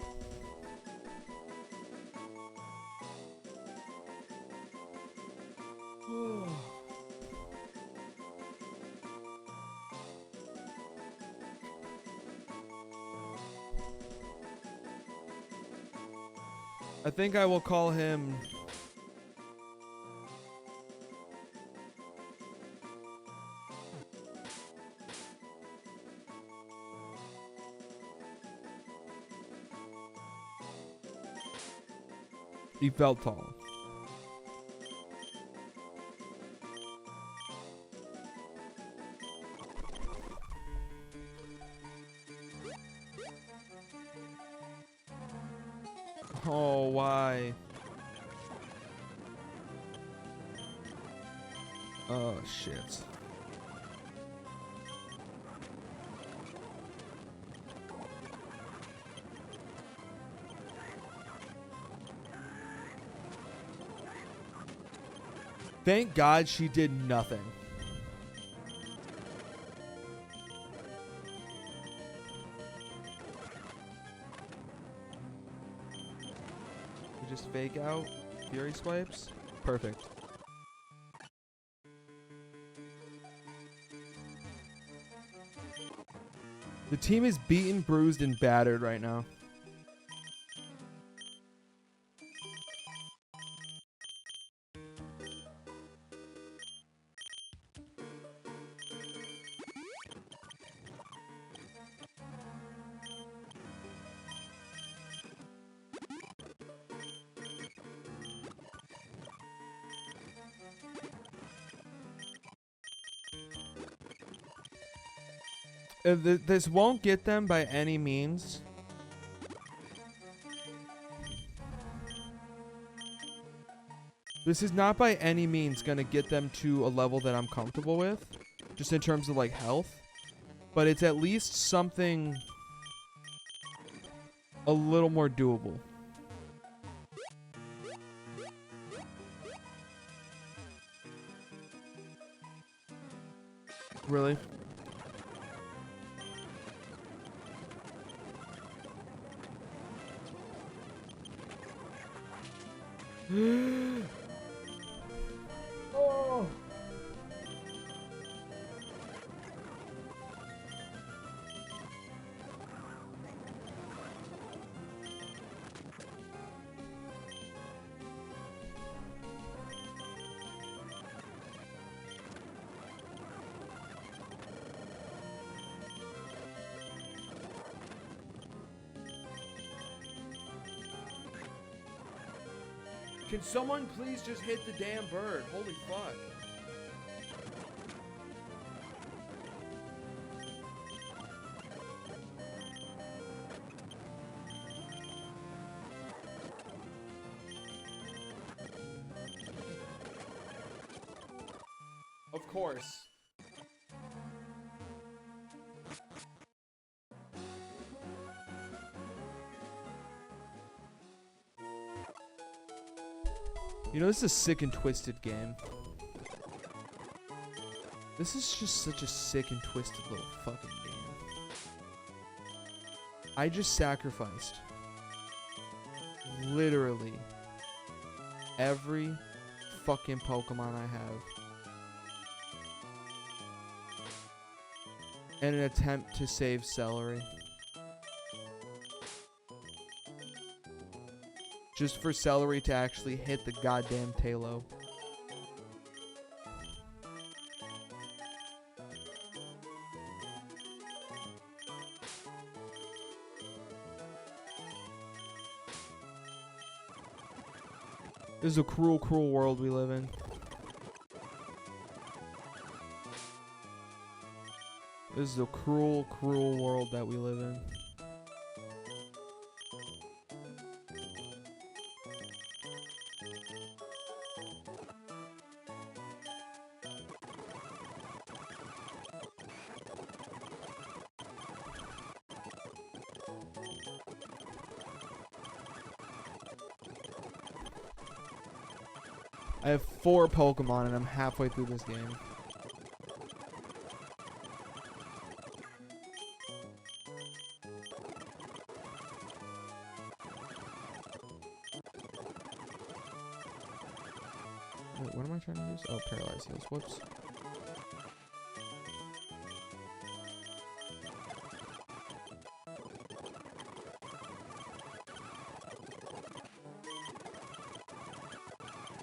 I think I will call him... He felt tall. Oh, why? Oh, shit. Thank God she did nothing. We just fake out Fury swipes. Perfect. The team is beaten, bruised, and battered right now. This won't get them by any means. This is not by any means going to get them to a level that I'm comfortable with, just in terms of like health. But it's at least something a little more doable. Really? Oh. Can someone please just hit the damn bird? Holy fuck. Of course. You know, this is a sick and twisted game. This is just such a sick and twisted little fucking game. I just sacrificed literally every fucking Pokemon I have in an attempt to save Celery. Just for Celery to actually hit the goddamn Talo. This is a cruel, cruel world we live in. This is a cruel, cruel world that we live in. I have 4 Pokemon and I'm halfway through this game. Wait, what am I trying to use? Oh, Paralyze Heals. Whoops.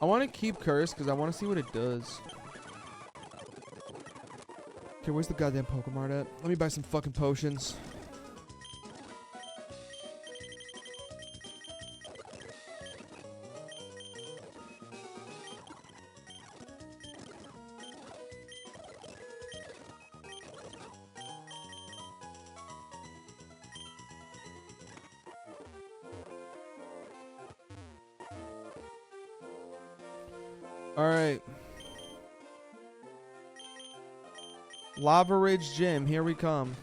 I want to keep Curse because I want to see what it does. Okay, where's the goddamn Pokemart at? Let me buy some fucking potions. Alright. Lava Ridge Gym, here we come.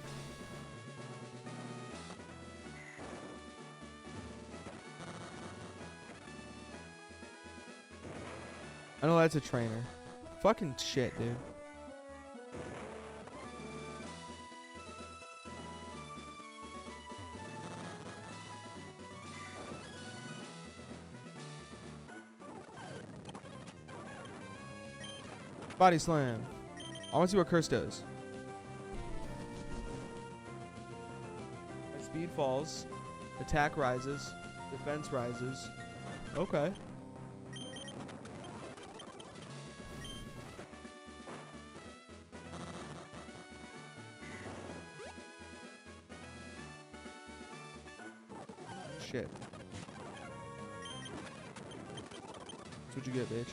I know that's a trainer. Fucking shit, dude. Body Slam. I want to see what Curse does. My speed falls. Attack rises. Defense rises. Okay. Shit. That's what you get, bitch.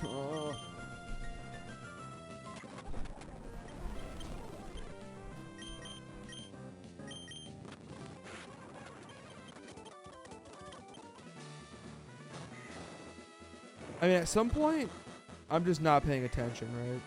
Oh. I mean, at some point, I'm just not paying attention, right?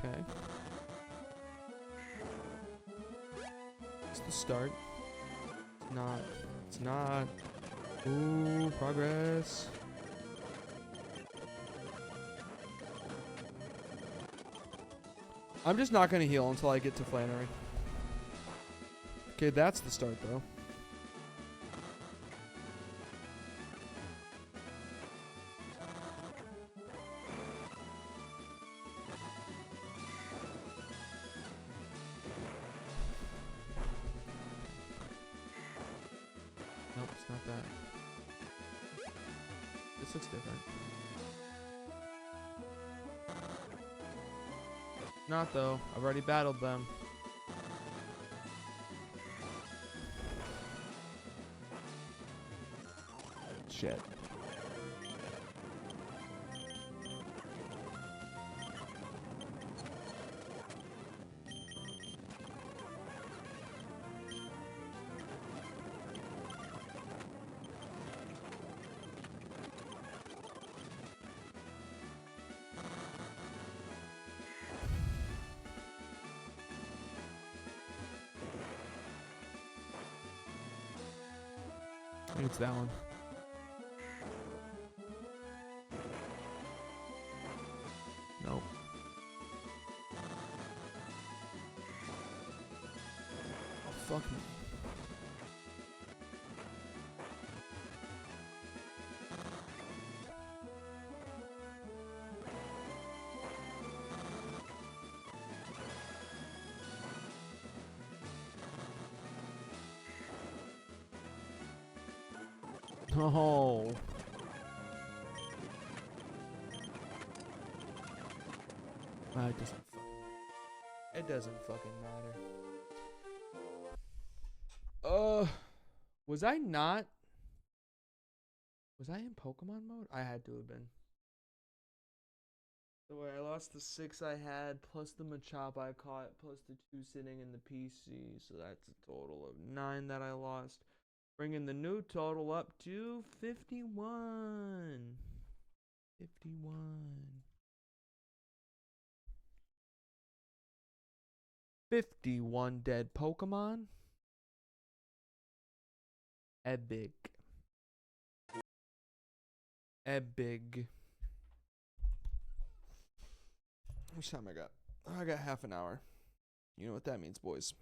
Okay. It's the start. It's not. It's not. Ooh, progress. I'm just not going to heal until I get to Flannery. Okay, that's the start, though. not that. This looks different. Not though. I've already battled them. Shit. I think it's that one. Nope. Oh, fuck me. Oh. It doesn't fucking matter. Was I not? Was I in Pokemon mode? I had to have been. The way I lost the 6 I had, plus the Machop I caught, plus the 2 sitting in the PC, so that's a total of 9 that I lost. Bringing the new total up to 51. 51. 51 dead Pokemon. Epic. Epic. How much time I got? I got half an hour. You know what that means, boys.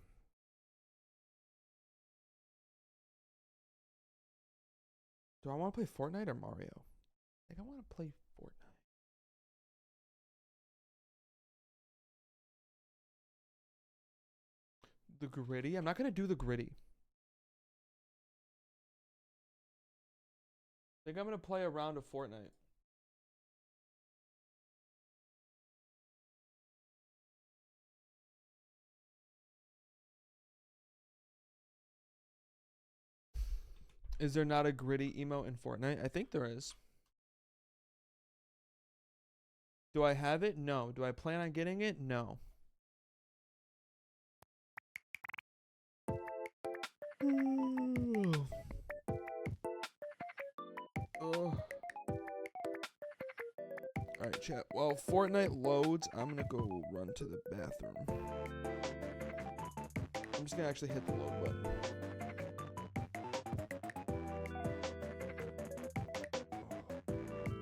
Do I want to play Fortnite or Mario? I think I want to play Fortnite. The gritty? I'm not going to do the gritty. I think I'm going to play a round of Fortnite. Is there not a gritty emote in Fortnite? I think there is. Do I have it? No. Do I plan on getting it? No. Alright, chat. While Fortnite loads, I'm gonna go run to the bathroom. I'm just gonna actually hit the load button.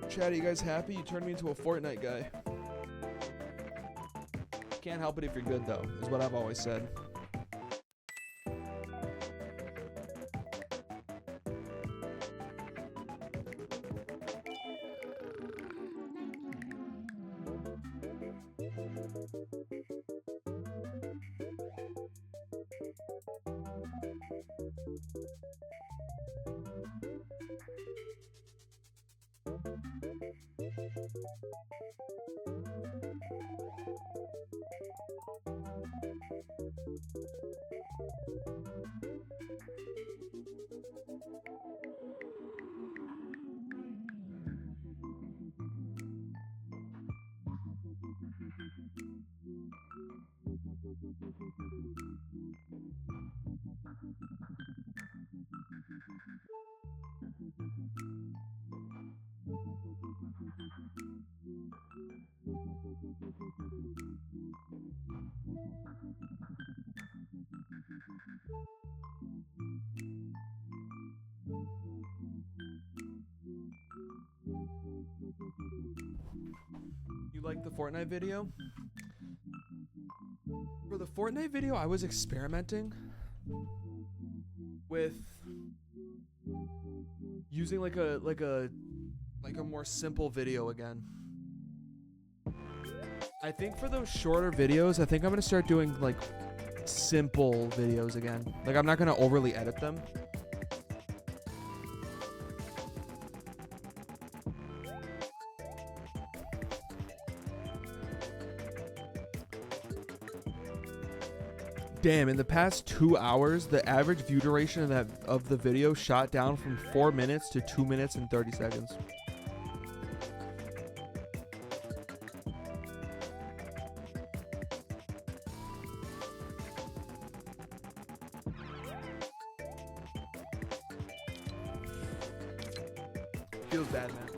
Chat, are you guys happy? You turned me into a Fortnite guy. Can't help it if you're good, though, is what I've always said. You like the Fortnite video? For the Fortnite video, I was experimenting with using like a more simple video again. I think for those shorter videos, I think I'm gonna start doing like simple videos again. Like I'm not gonna overly edit them. Damn, in the past 2 hours, the average view duration of the video shot down from 4 minutes to 2 minutes and 30 seconds. Feels bad, man.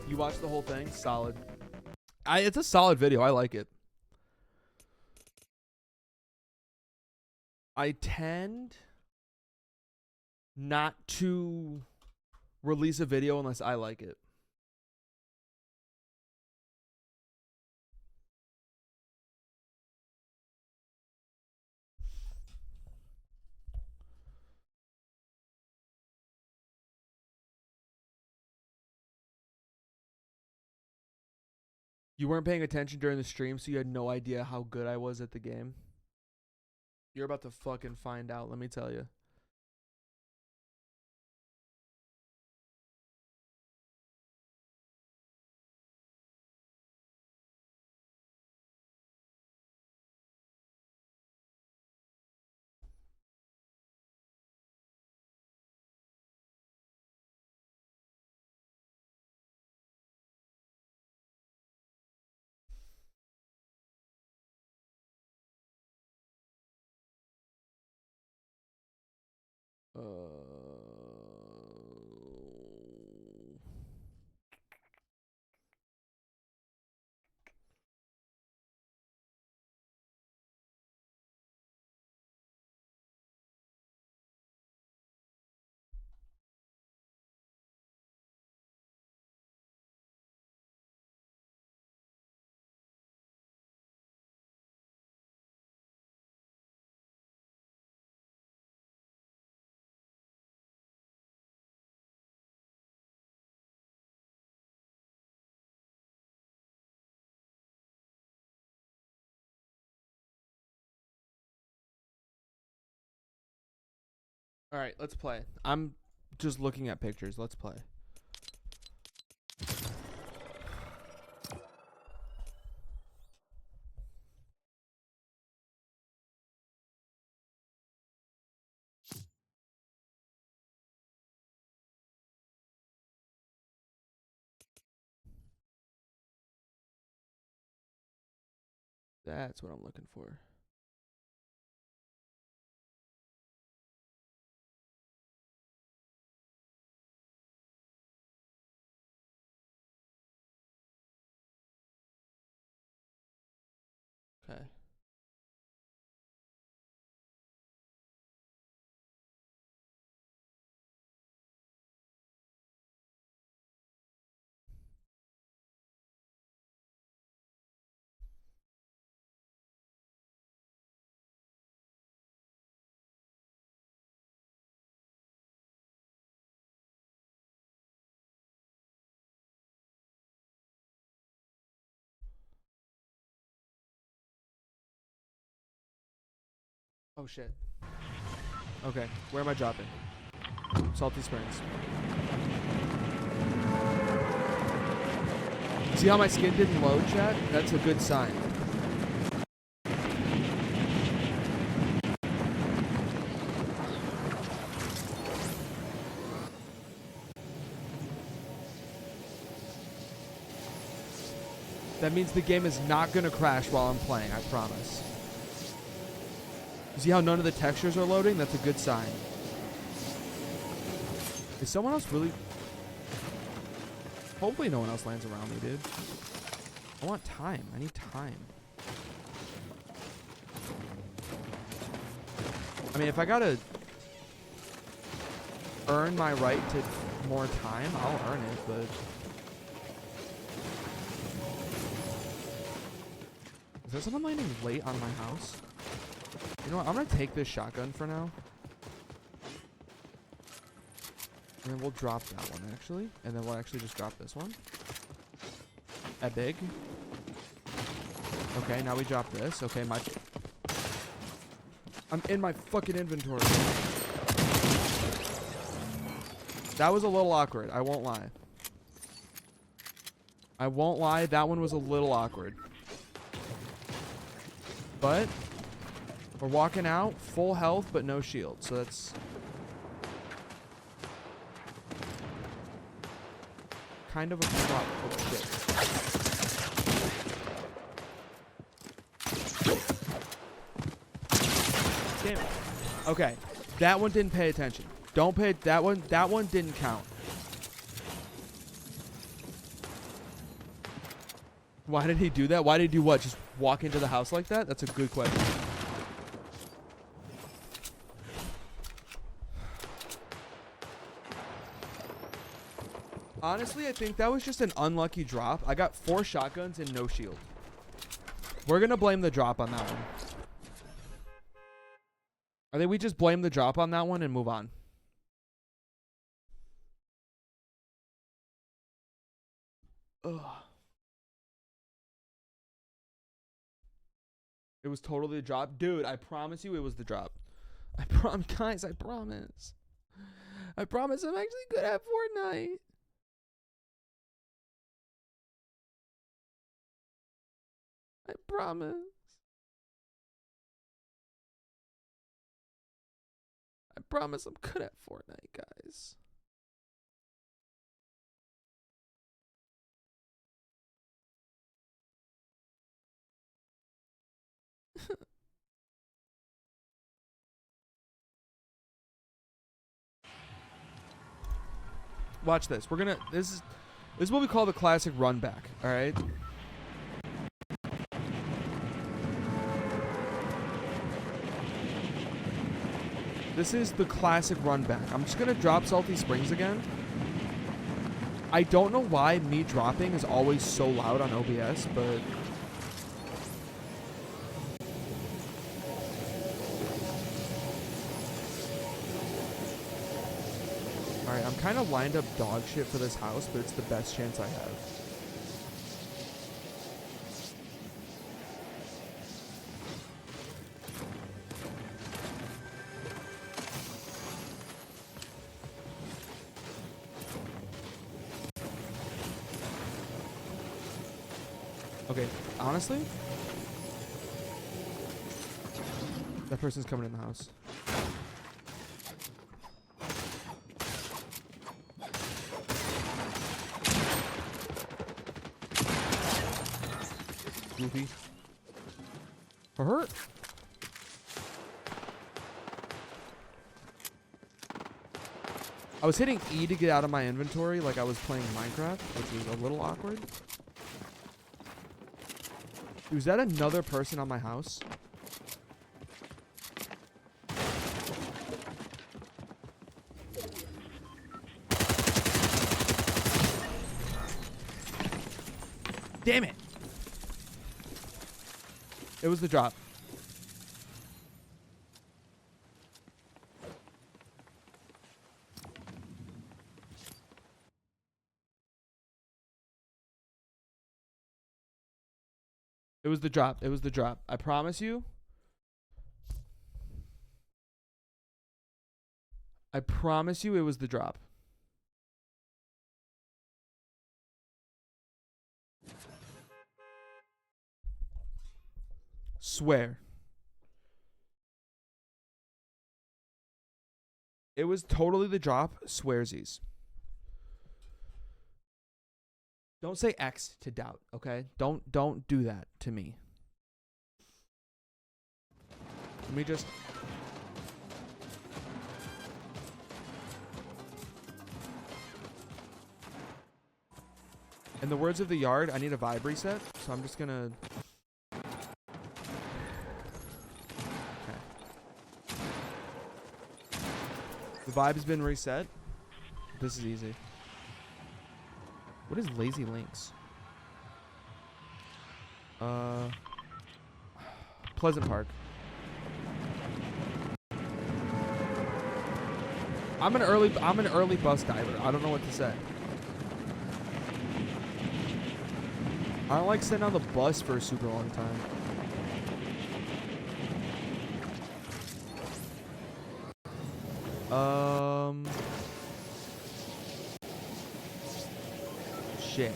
You watched the whole thing? Solid. It's a solid video. I like it. I tend not to release a video unless I like it. You weren't paying attention during the stream, so you had no idea how good I was at the game. You're about to fucking find out, let me tell you. All right, let's play. I'm just looking at pictures. Let's play. That's what I'm looking for. Okay. Oh shit. Okay, where am I dropping? Salty Springs. See how my skin didn't load, chat? That's a good sign. That means the game is not gonna crash while I'm playing, I promise. You see how none of the textures are loading? That's a good sign. Is someone else really... Hopefully no one else lands around me, dude. I want time. I need time. I mean, if I gotta earn my right to more time, I'll earn it, but... Is there someone landing late on my house? You know what? I'm gonna take this shotgun for now. And then we'll drop that one, actually. And then we'll actually just drop this one. At big. Okay, now we drop this. Okay, I'm in my fucking inventory. That was a little awkward. I won't lie. I won't lie. That one was a little awkward. But we're walking out full health, but no shield. So that's kind of a flop. Oh, shit. Damn it. Okay. That one didn't pay attention. Don't pay that one. That one didn't count. Why did he do that? Why did he do what? Just walk into the house like that? That's a good question. Honestly, I think that was just an unlucky drop. I got 4 shotguns and no shield. We're going to blame the drop on that one. I think we just blame the drop on that one and move on. Ugh. It was totally the drop. Dude, I promise you it was the drop. I promise. Guys, I promise. I promise I'm actually good at Fortnite. I promise. I promise I'm good at Fortnite, guys. Watch this. We're gonna. This is what we call the classic run back. All right. This is the classic run back. I'm just gonna drop Salty Springs again. I don't know why me dropping is always so loud on OBS, but alright, I'm kind of lined up dog shit for this house, but it's the best chance I have. Okay, honestly, that person's coming in the house. Goofy. For her. I was hitting E to get out of my inventory like I was playing Minecraft, which was a little awkward. Was that another person on my house? Damn it! It was the drop. It was the drop. It was the drop. I promise you. I promise you it was the drop. Swear. It was totally the drop. Swearsies. Don't say X to doubt, okay? Don't do that to me. Let me just... In the words of the yard, I need a vibe reset, so I'm just gonna... Okay. The vibe's been reset. This is easy. What is Lazy Links? Pleasant Park. I'm an early bus diver. I don't know what to say. I don't like sitting on the bus for a super long time. Shit.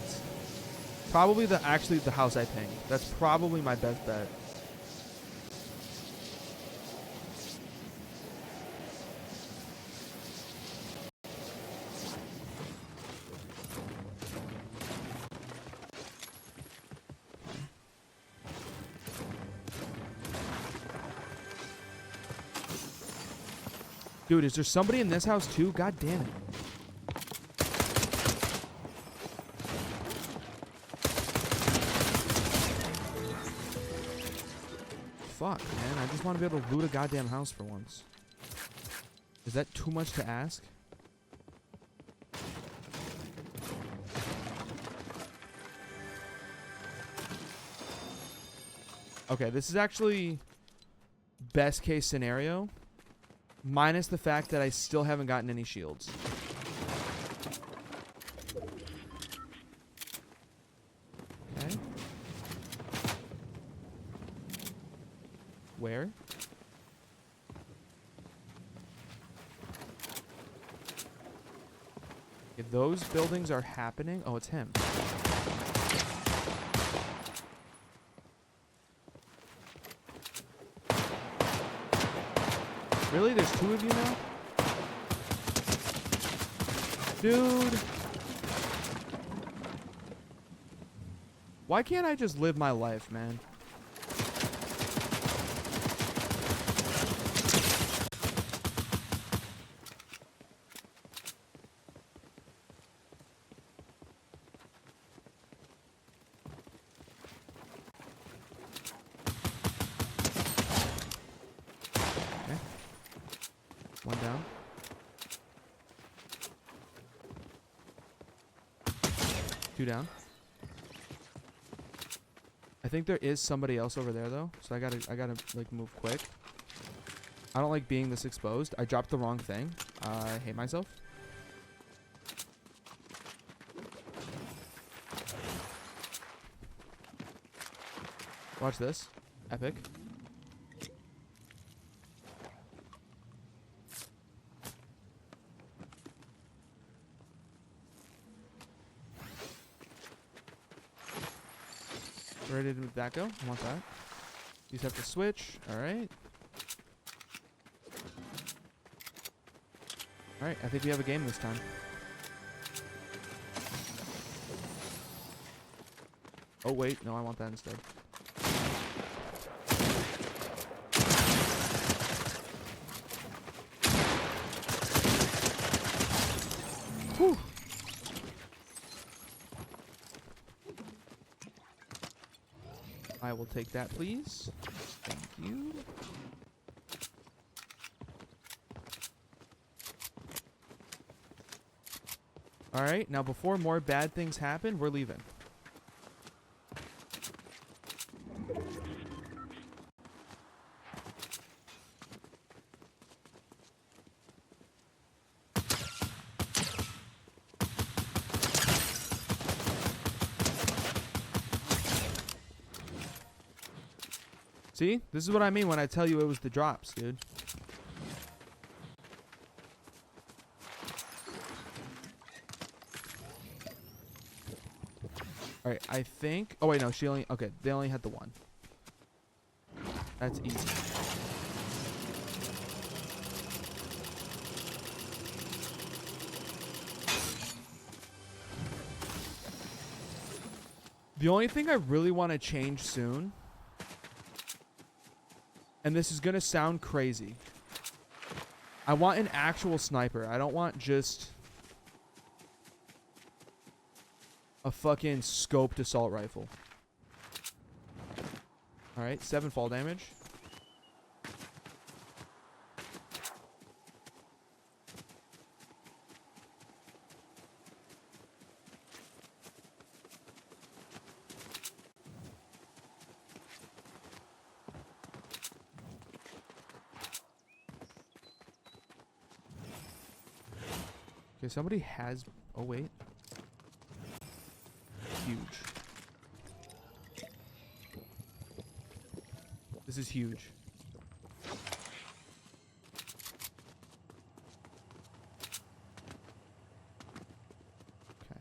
Probably the house I pinged. That's probably my best bet. Dude, is there somebody in this house too? God damn it. Fuck, man. I just want to be able to loot a goddamn house for once. Is that too much to ask? Okay, this is actually best case scenario. Minus the fact that I still haven't gotten any shields. Okay. Where? If those buildings are happening... Oh, it's him. Really? There's two of you now? Dude. Why can't I just live my life, man? One down. Two down. I think there is somebody else over there though, so I gotta like move quick. I don't like being this exposed. I dropped the wrong thing. I hate myself. Watch this. Epic. Where did that go? I want that. You just have to switch. Alright. Alright, I think we have a game this time. Oh, wait. No, I want that instead. Whew. I will take that, please. Thank you. Alright, now before more bad things happen, we're leaving. See? This is what I mean when I tell you it was the drops, dude. Alright, I think... Oh, wait, no. She only... Okay, they only had the one. That's easy. The only thing I really want to change soon... And this is going to sound crazy. I want an actual sniper. I don't want just a fucking scoped assault rifle. Alright, 7 fall damage. Okay, somebody has... Oh, wait. Huge. This is huge. Okay.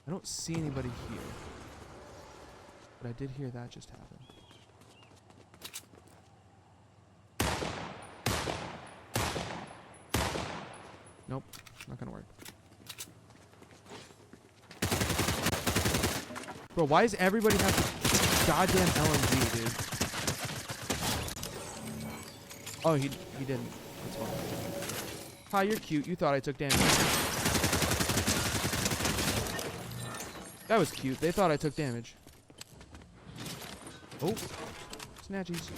I don't see anybody here. But I did hear that just happen. Nope. Not gonna work. Bro, why does everybody have this goddamn LMG, dude? Oh, he didn't. That's fine. Hi, you're cute. You thought I took damage. That was cute. They thought I took damage. Oh. Snatchies.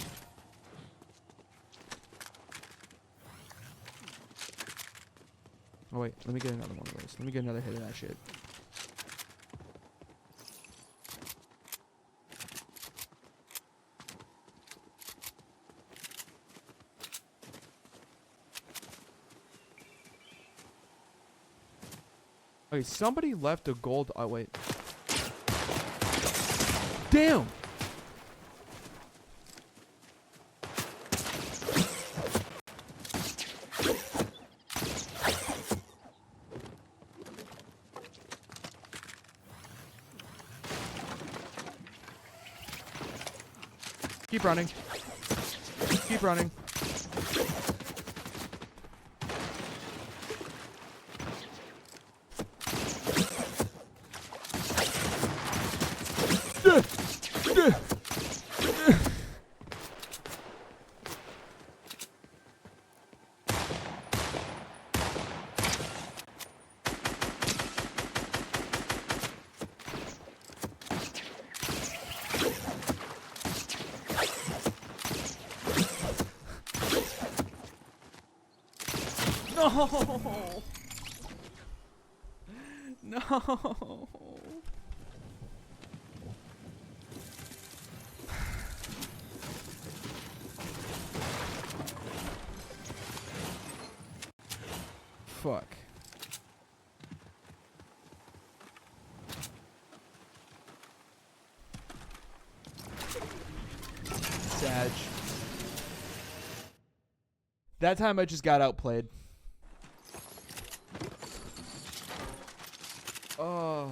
Oh, wait. Let me get another one of those. Let me get another hit of that shit. Okay, somebody left a gold. Oh, wait. Damn! Keep running. Keep running. No! No! Fuck. Sag. That time I just got outplayed. Oh.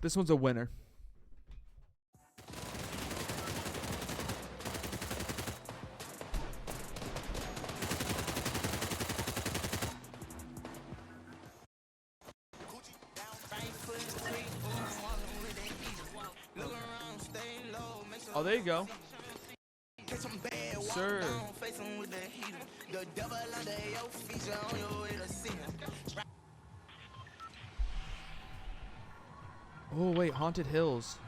This one's a winner. Oh, there you go. Sir. Oh, wait, Haunted Hills.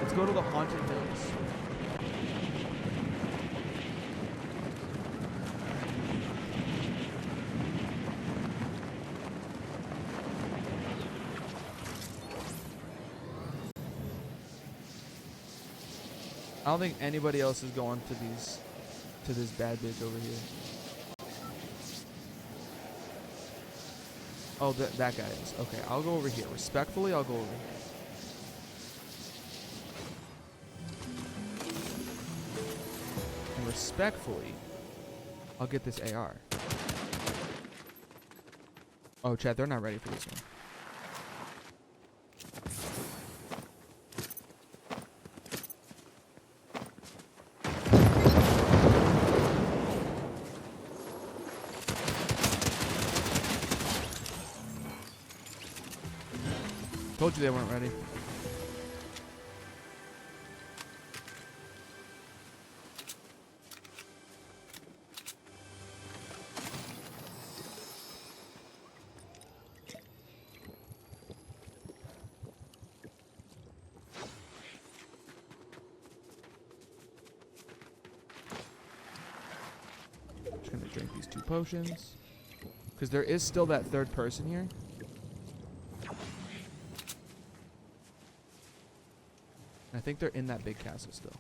Let's go to the Haunted Hills. I don't think anybody else is going to this bad bitch over here. Oh, that guy is. Okay, I'll go over here. Respectfully, I'll go over here. And respectfully, I'll get this AR. Oh, chat, they're not ready for this one. Told you they weren't ready. Just gonna drink these 2 potions. Because there is still that third person here. I think they're in that big castle still.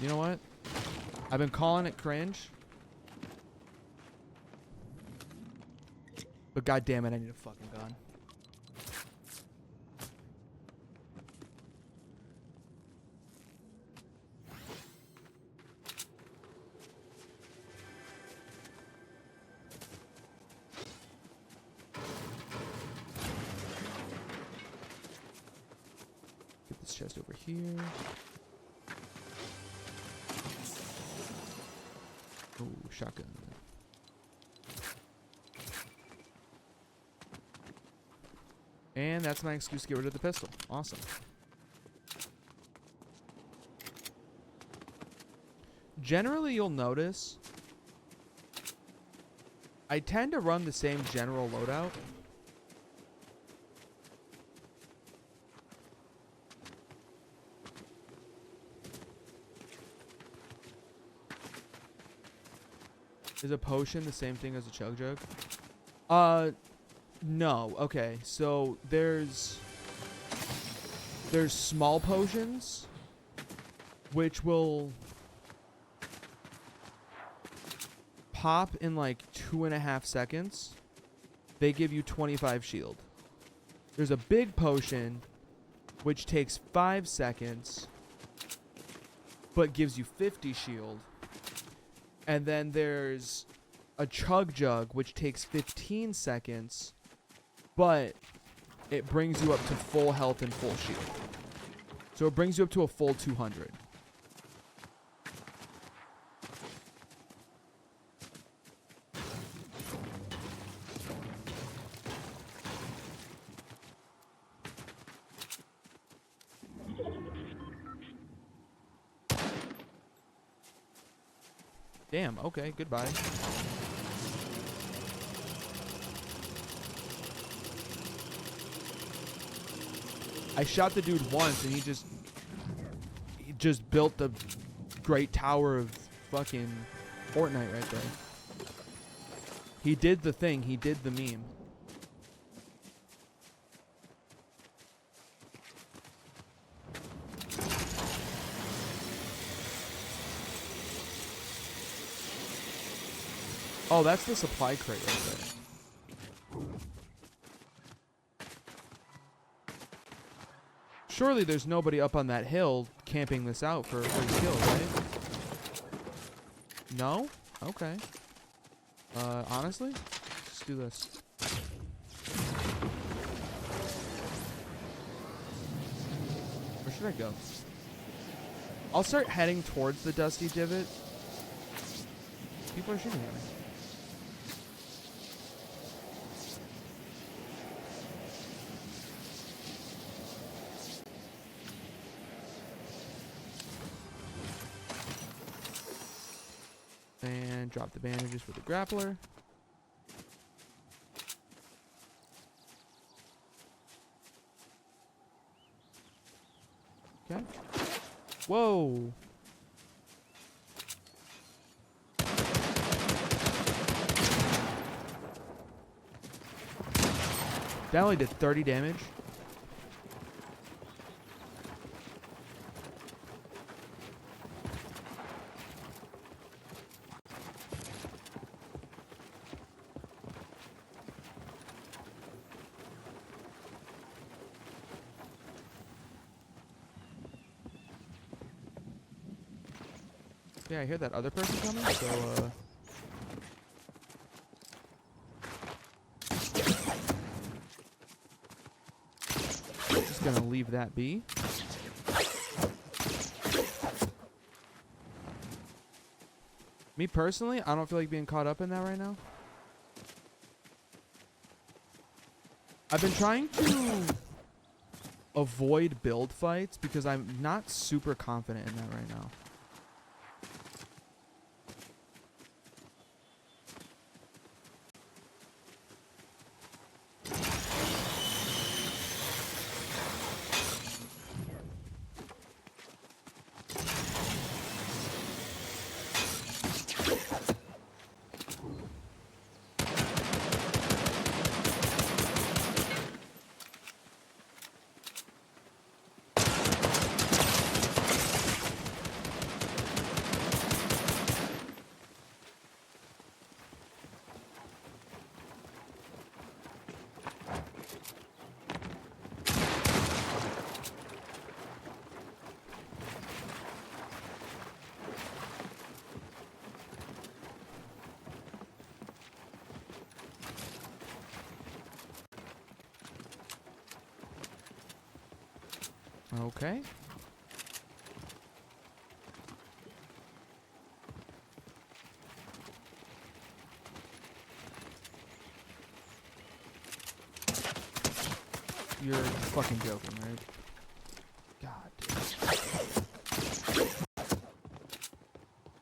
You know what? I've been calling it cringe. But god damn it, I need a fucking gun. Get this chest over here. Oh, shotgun. And that's my excuse to get rid of the pistol. Awesome. Generally, you'll notice I tend to run the same general loadout. Is a potion the same thing as a chug jug? No. Okay, so there's small potions which will pop in like 2.5 seconds. They give you 25 shield. There's a big potion which takes 5 seconds but gives you 50 shield. And then there's a chug jug, which takes 15 seconds, but it brings you up to full health and full shield. So it brings you up to a full 200. Damn, okay, goodbye. I shot the dude once and he just built the great tower of fucking Fortnite right there. He did the thing, he did the meme. Oh, that's the supply crate right there. Surely there's nobody up on that hill camping this out for a free kill, right? No? Okay. Honestly? Let's do this. Where should I go? I'll start heading towards the Dusty Divot. People are shooting at me. And drop the bandages with the grappler. Okay. Whoa. That only did 30 damage. Yeah, I hear that other person coming, so, just gonna leave that be. Me personally, I don't feel like being caught up in that right now. I've been trying to avoid build fights because I'm not super confident in that right now. Okay. You're fucking joking, right? God, dude.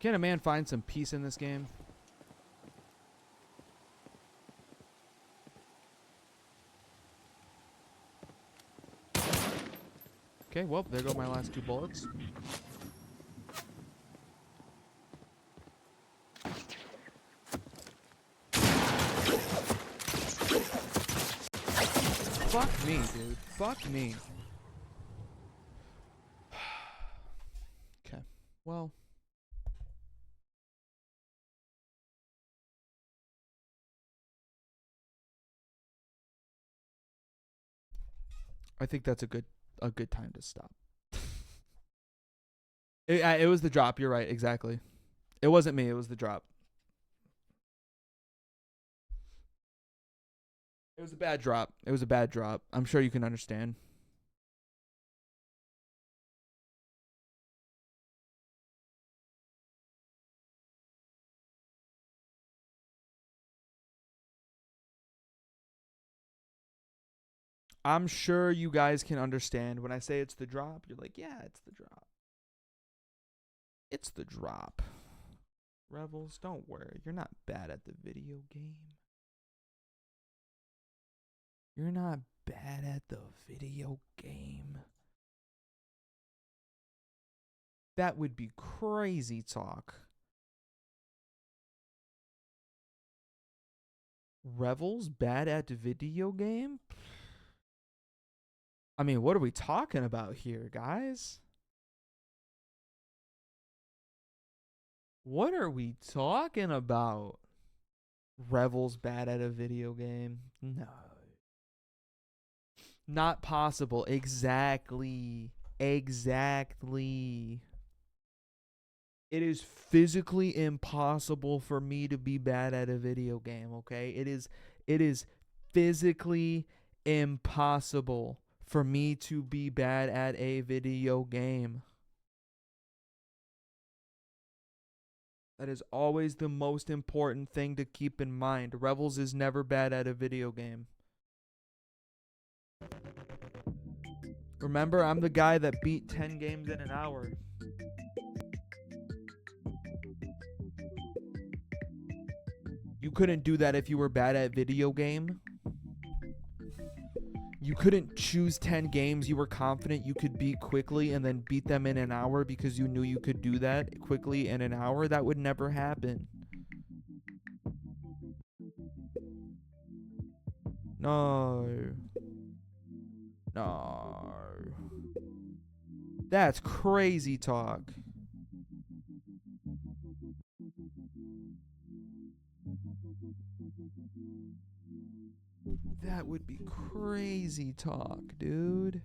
Can a man find some peace in this game? Okay, well, there go my last 2 bullets. Fuck me, dude. Fuck me. Okay, well. I think that's a good time to stop. It was the drop. You're right. Exactly. It wasn't me. It was the drop. It was a bad drop. It was a bad drop. I'm sure you can understand. I'm sure you guys can understand when I say it's the drop. You're like, yeah, it's the drop. It's the drop. Revels, don't worry. You're not bad at the video game. You're not bad at the video game. That would be crazy talk. Revels bad at the video game? I mean, what are we talking about here, guys? What are we talking about? Revels bad at a video game? No. Not possible. Exactly. Exactly. It is physically impossible for me to be bad at a video game, okay? It is physically impossible for me to be bad at a video game. That is always the most important thing to keep in mind. Revels is never bad at a video game. Remember, I'm the guy that beat 10 games in an hour. You couldn't do that if you were bad at video game. You couldn't choose 10 games you were confident you could beat quickly and then beat them in an hour because you knew you could do that quickly in an hour. That would never happen. No. No. That's crazy talk. That would be crazy talk, dude.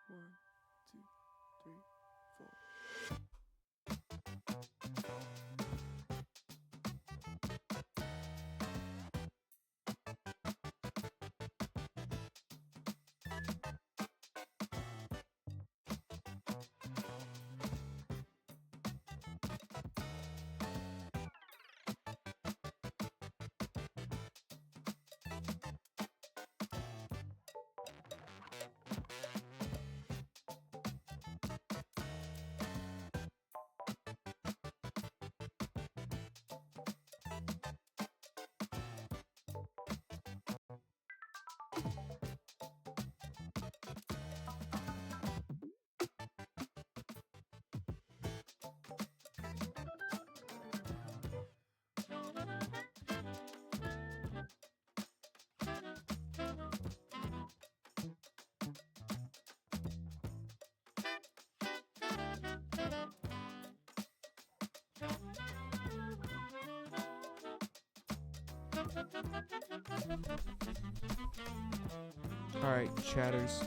One, two, three, four. All right, chatters.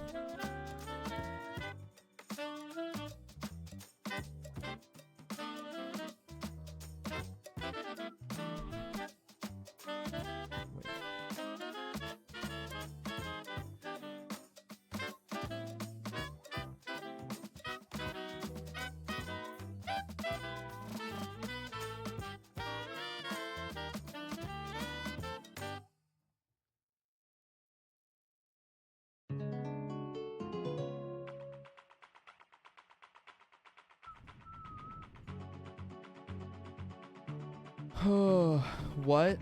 What?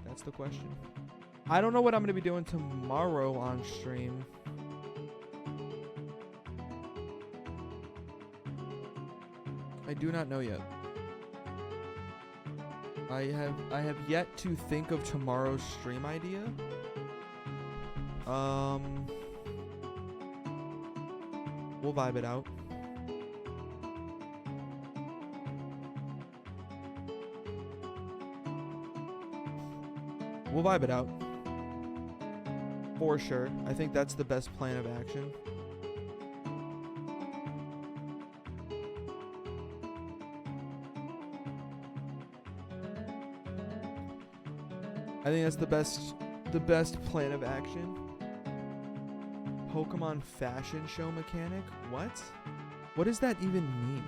That's the question. I don't know what I'm going to be doing tomorrow on stream. I do not know yet. I have yet to think of tomorrow's stream idea. We'll vibe it out. We'll vibe it out. For sure. I think that's the best plan of action. I think that's the best plan of action. Pokemon fashion show mechanic? What? What does that even mean?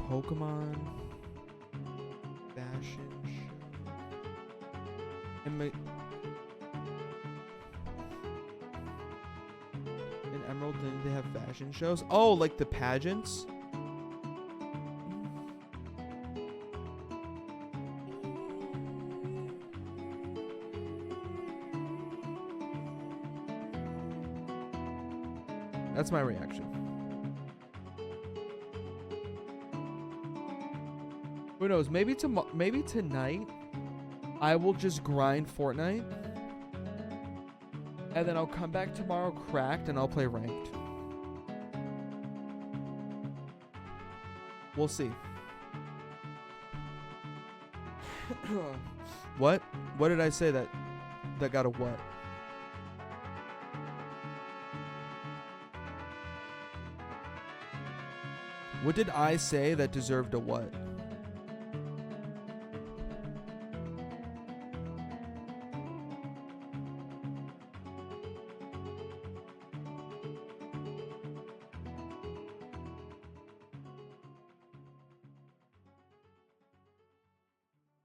Pokemon fashion show. In Emerald, didn't they have fashion shows? Oh, like the pageants? That's my reaction. Who knows? Maybe tonight I will just grind Fortnite, and then I'll come back tomorrow cracked and I'll play ranked. We'll see. What? What did I say that got a what? What did I say that deserved a what?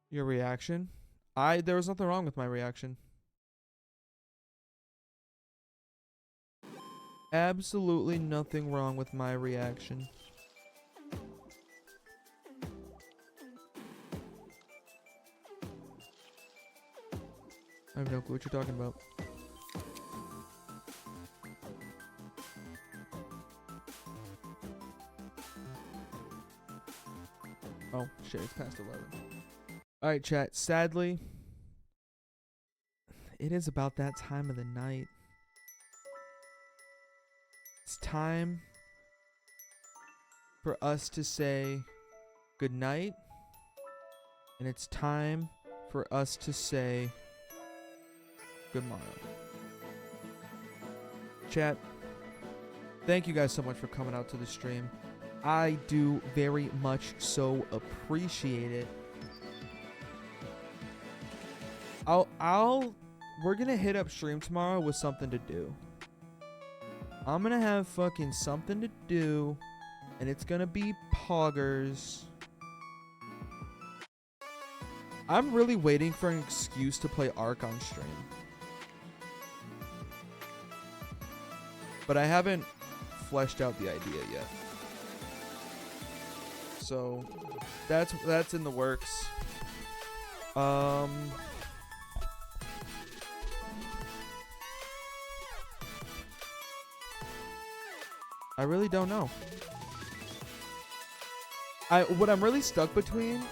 Your reaction? There was nothing wrong with my reaction. Absolutely nothing wrong with my reaction. I have no clue what you're talking about. Oh, shit, it's past 11. Alright, chat. Sadly, it is about that time of the night. It's time for us to say good night. And it's time for us to say good morrow. Chat, thank you guys so much for coming out to the stream. I do very much so appreciate it. We're gonna hit up stream tomorrow with something to do. I'm gonna have fucking something to do, and it's gonna be poggers. I'm really waiting for an excuse to play Ark on stream. But I haven't fleshed out the idea yet. So that's in the works. I really don't know. What I'm really stuck between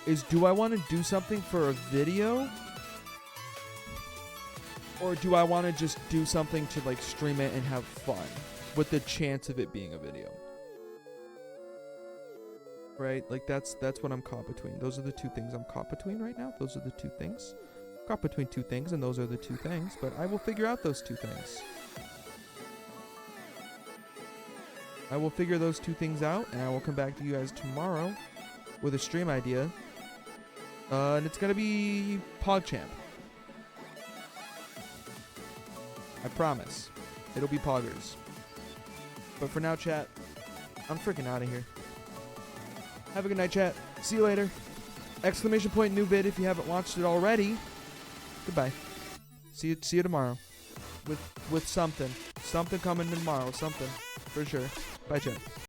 is, do I want to do something for a video, or do I want to just do something to like stream it and have fun with the chance of it being a video? Right? Like that's what I'm caught between. Those are the two things I'm caught between right now. Those are the two things. Caught between two things, and those are the two things, but I will figure out those two things. I will figure those two things out, and I will come back to you guys tomorrow with a stream idea. And it's going to be PogChamp. I promise. It'll be poggers. But for now, chat, I'm freaking out of here. Have a good night, chat. See you later. Exclamation point new vid if you haven't watched it already. Goodbye. See you tomorrow. With something. Something coming tomorrow. Something. For sure. Bye, chat.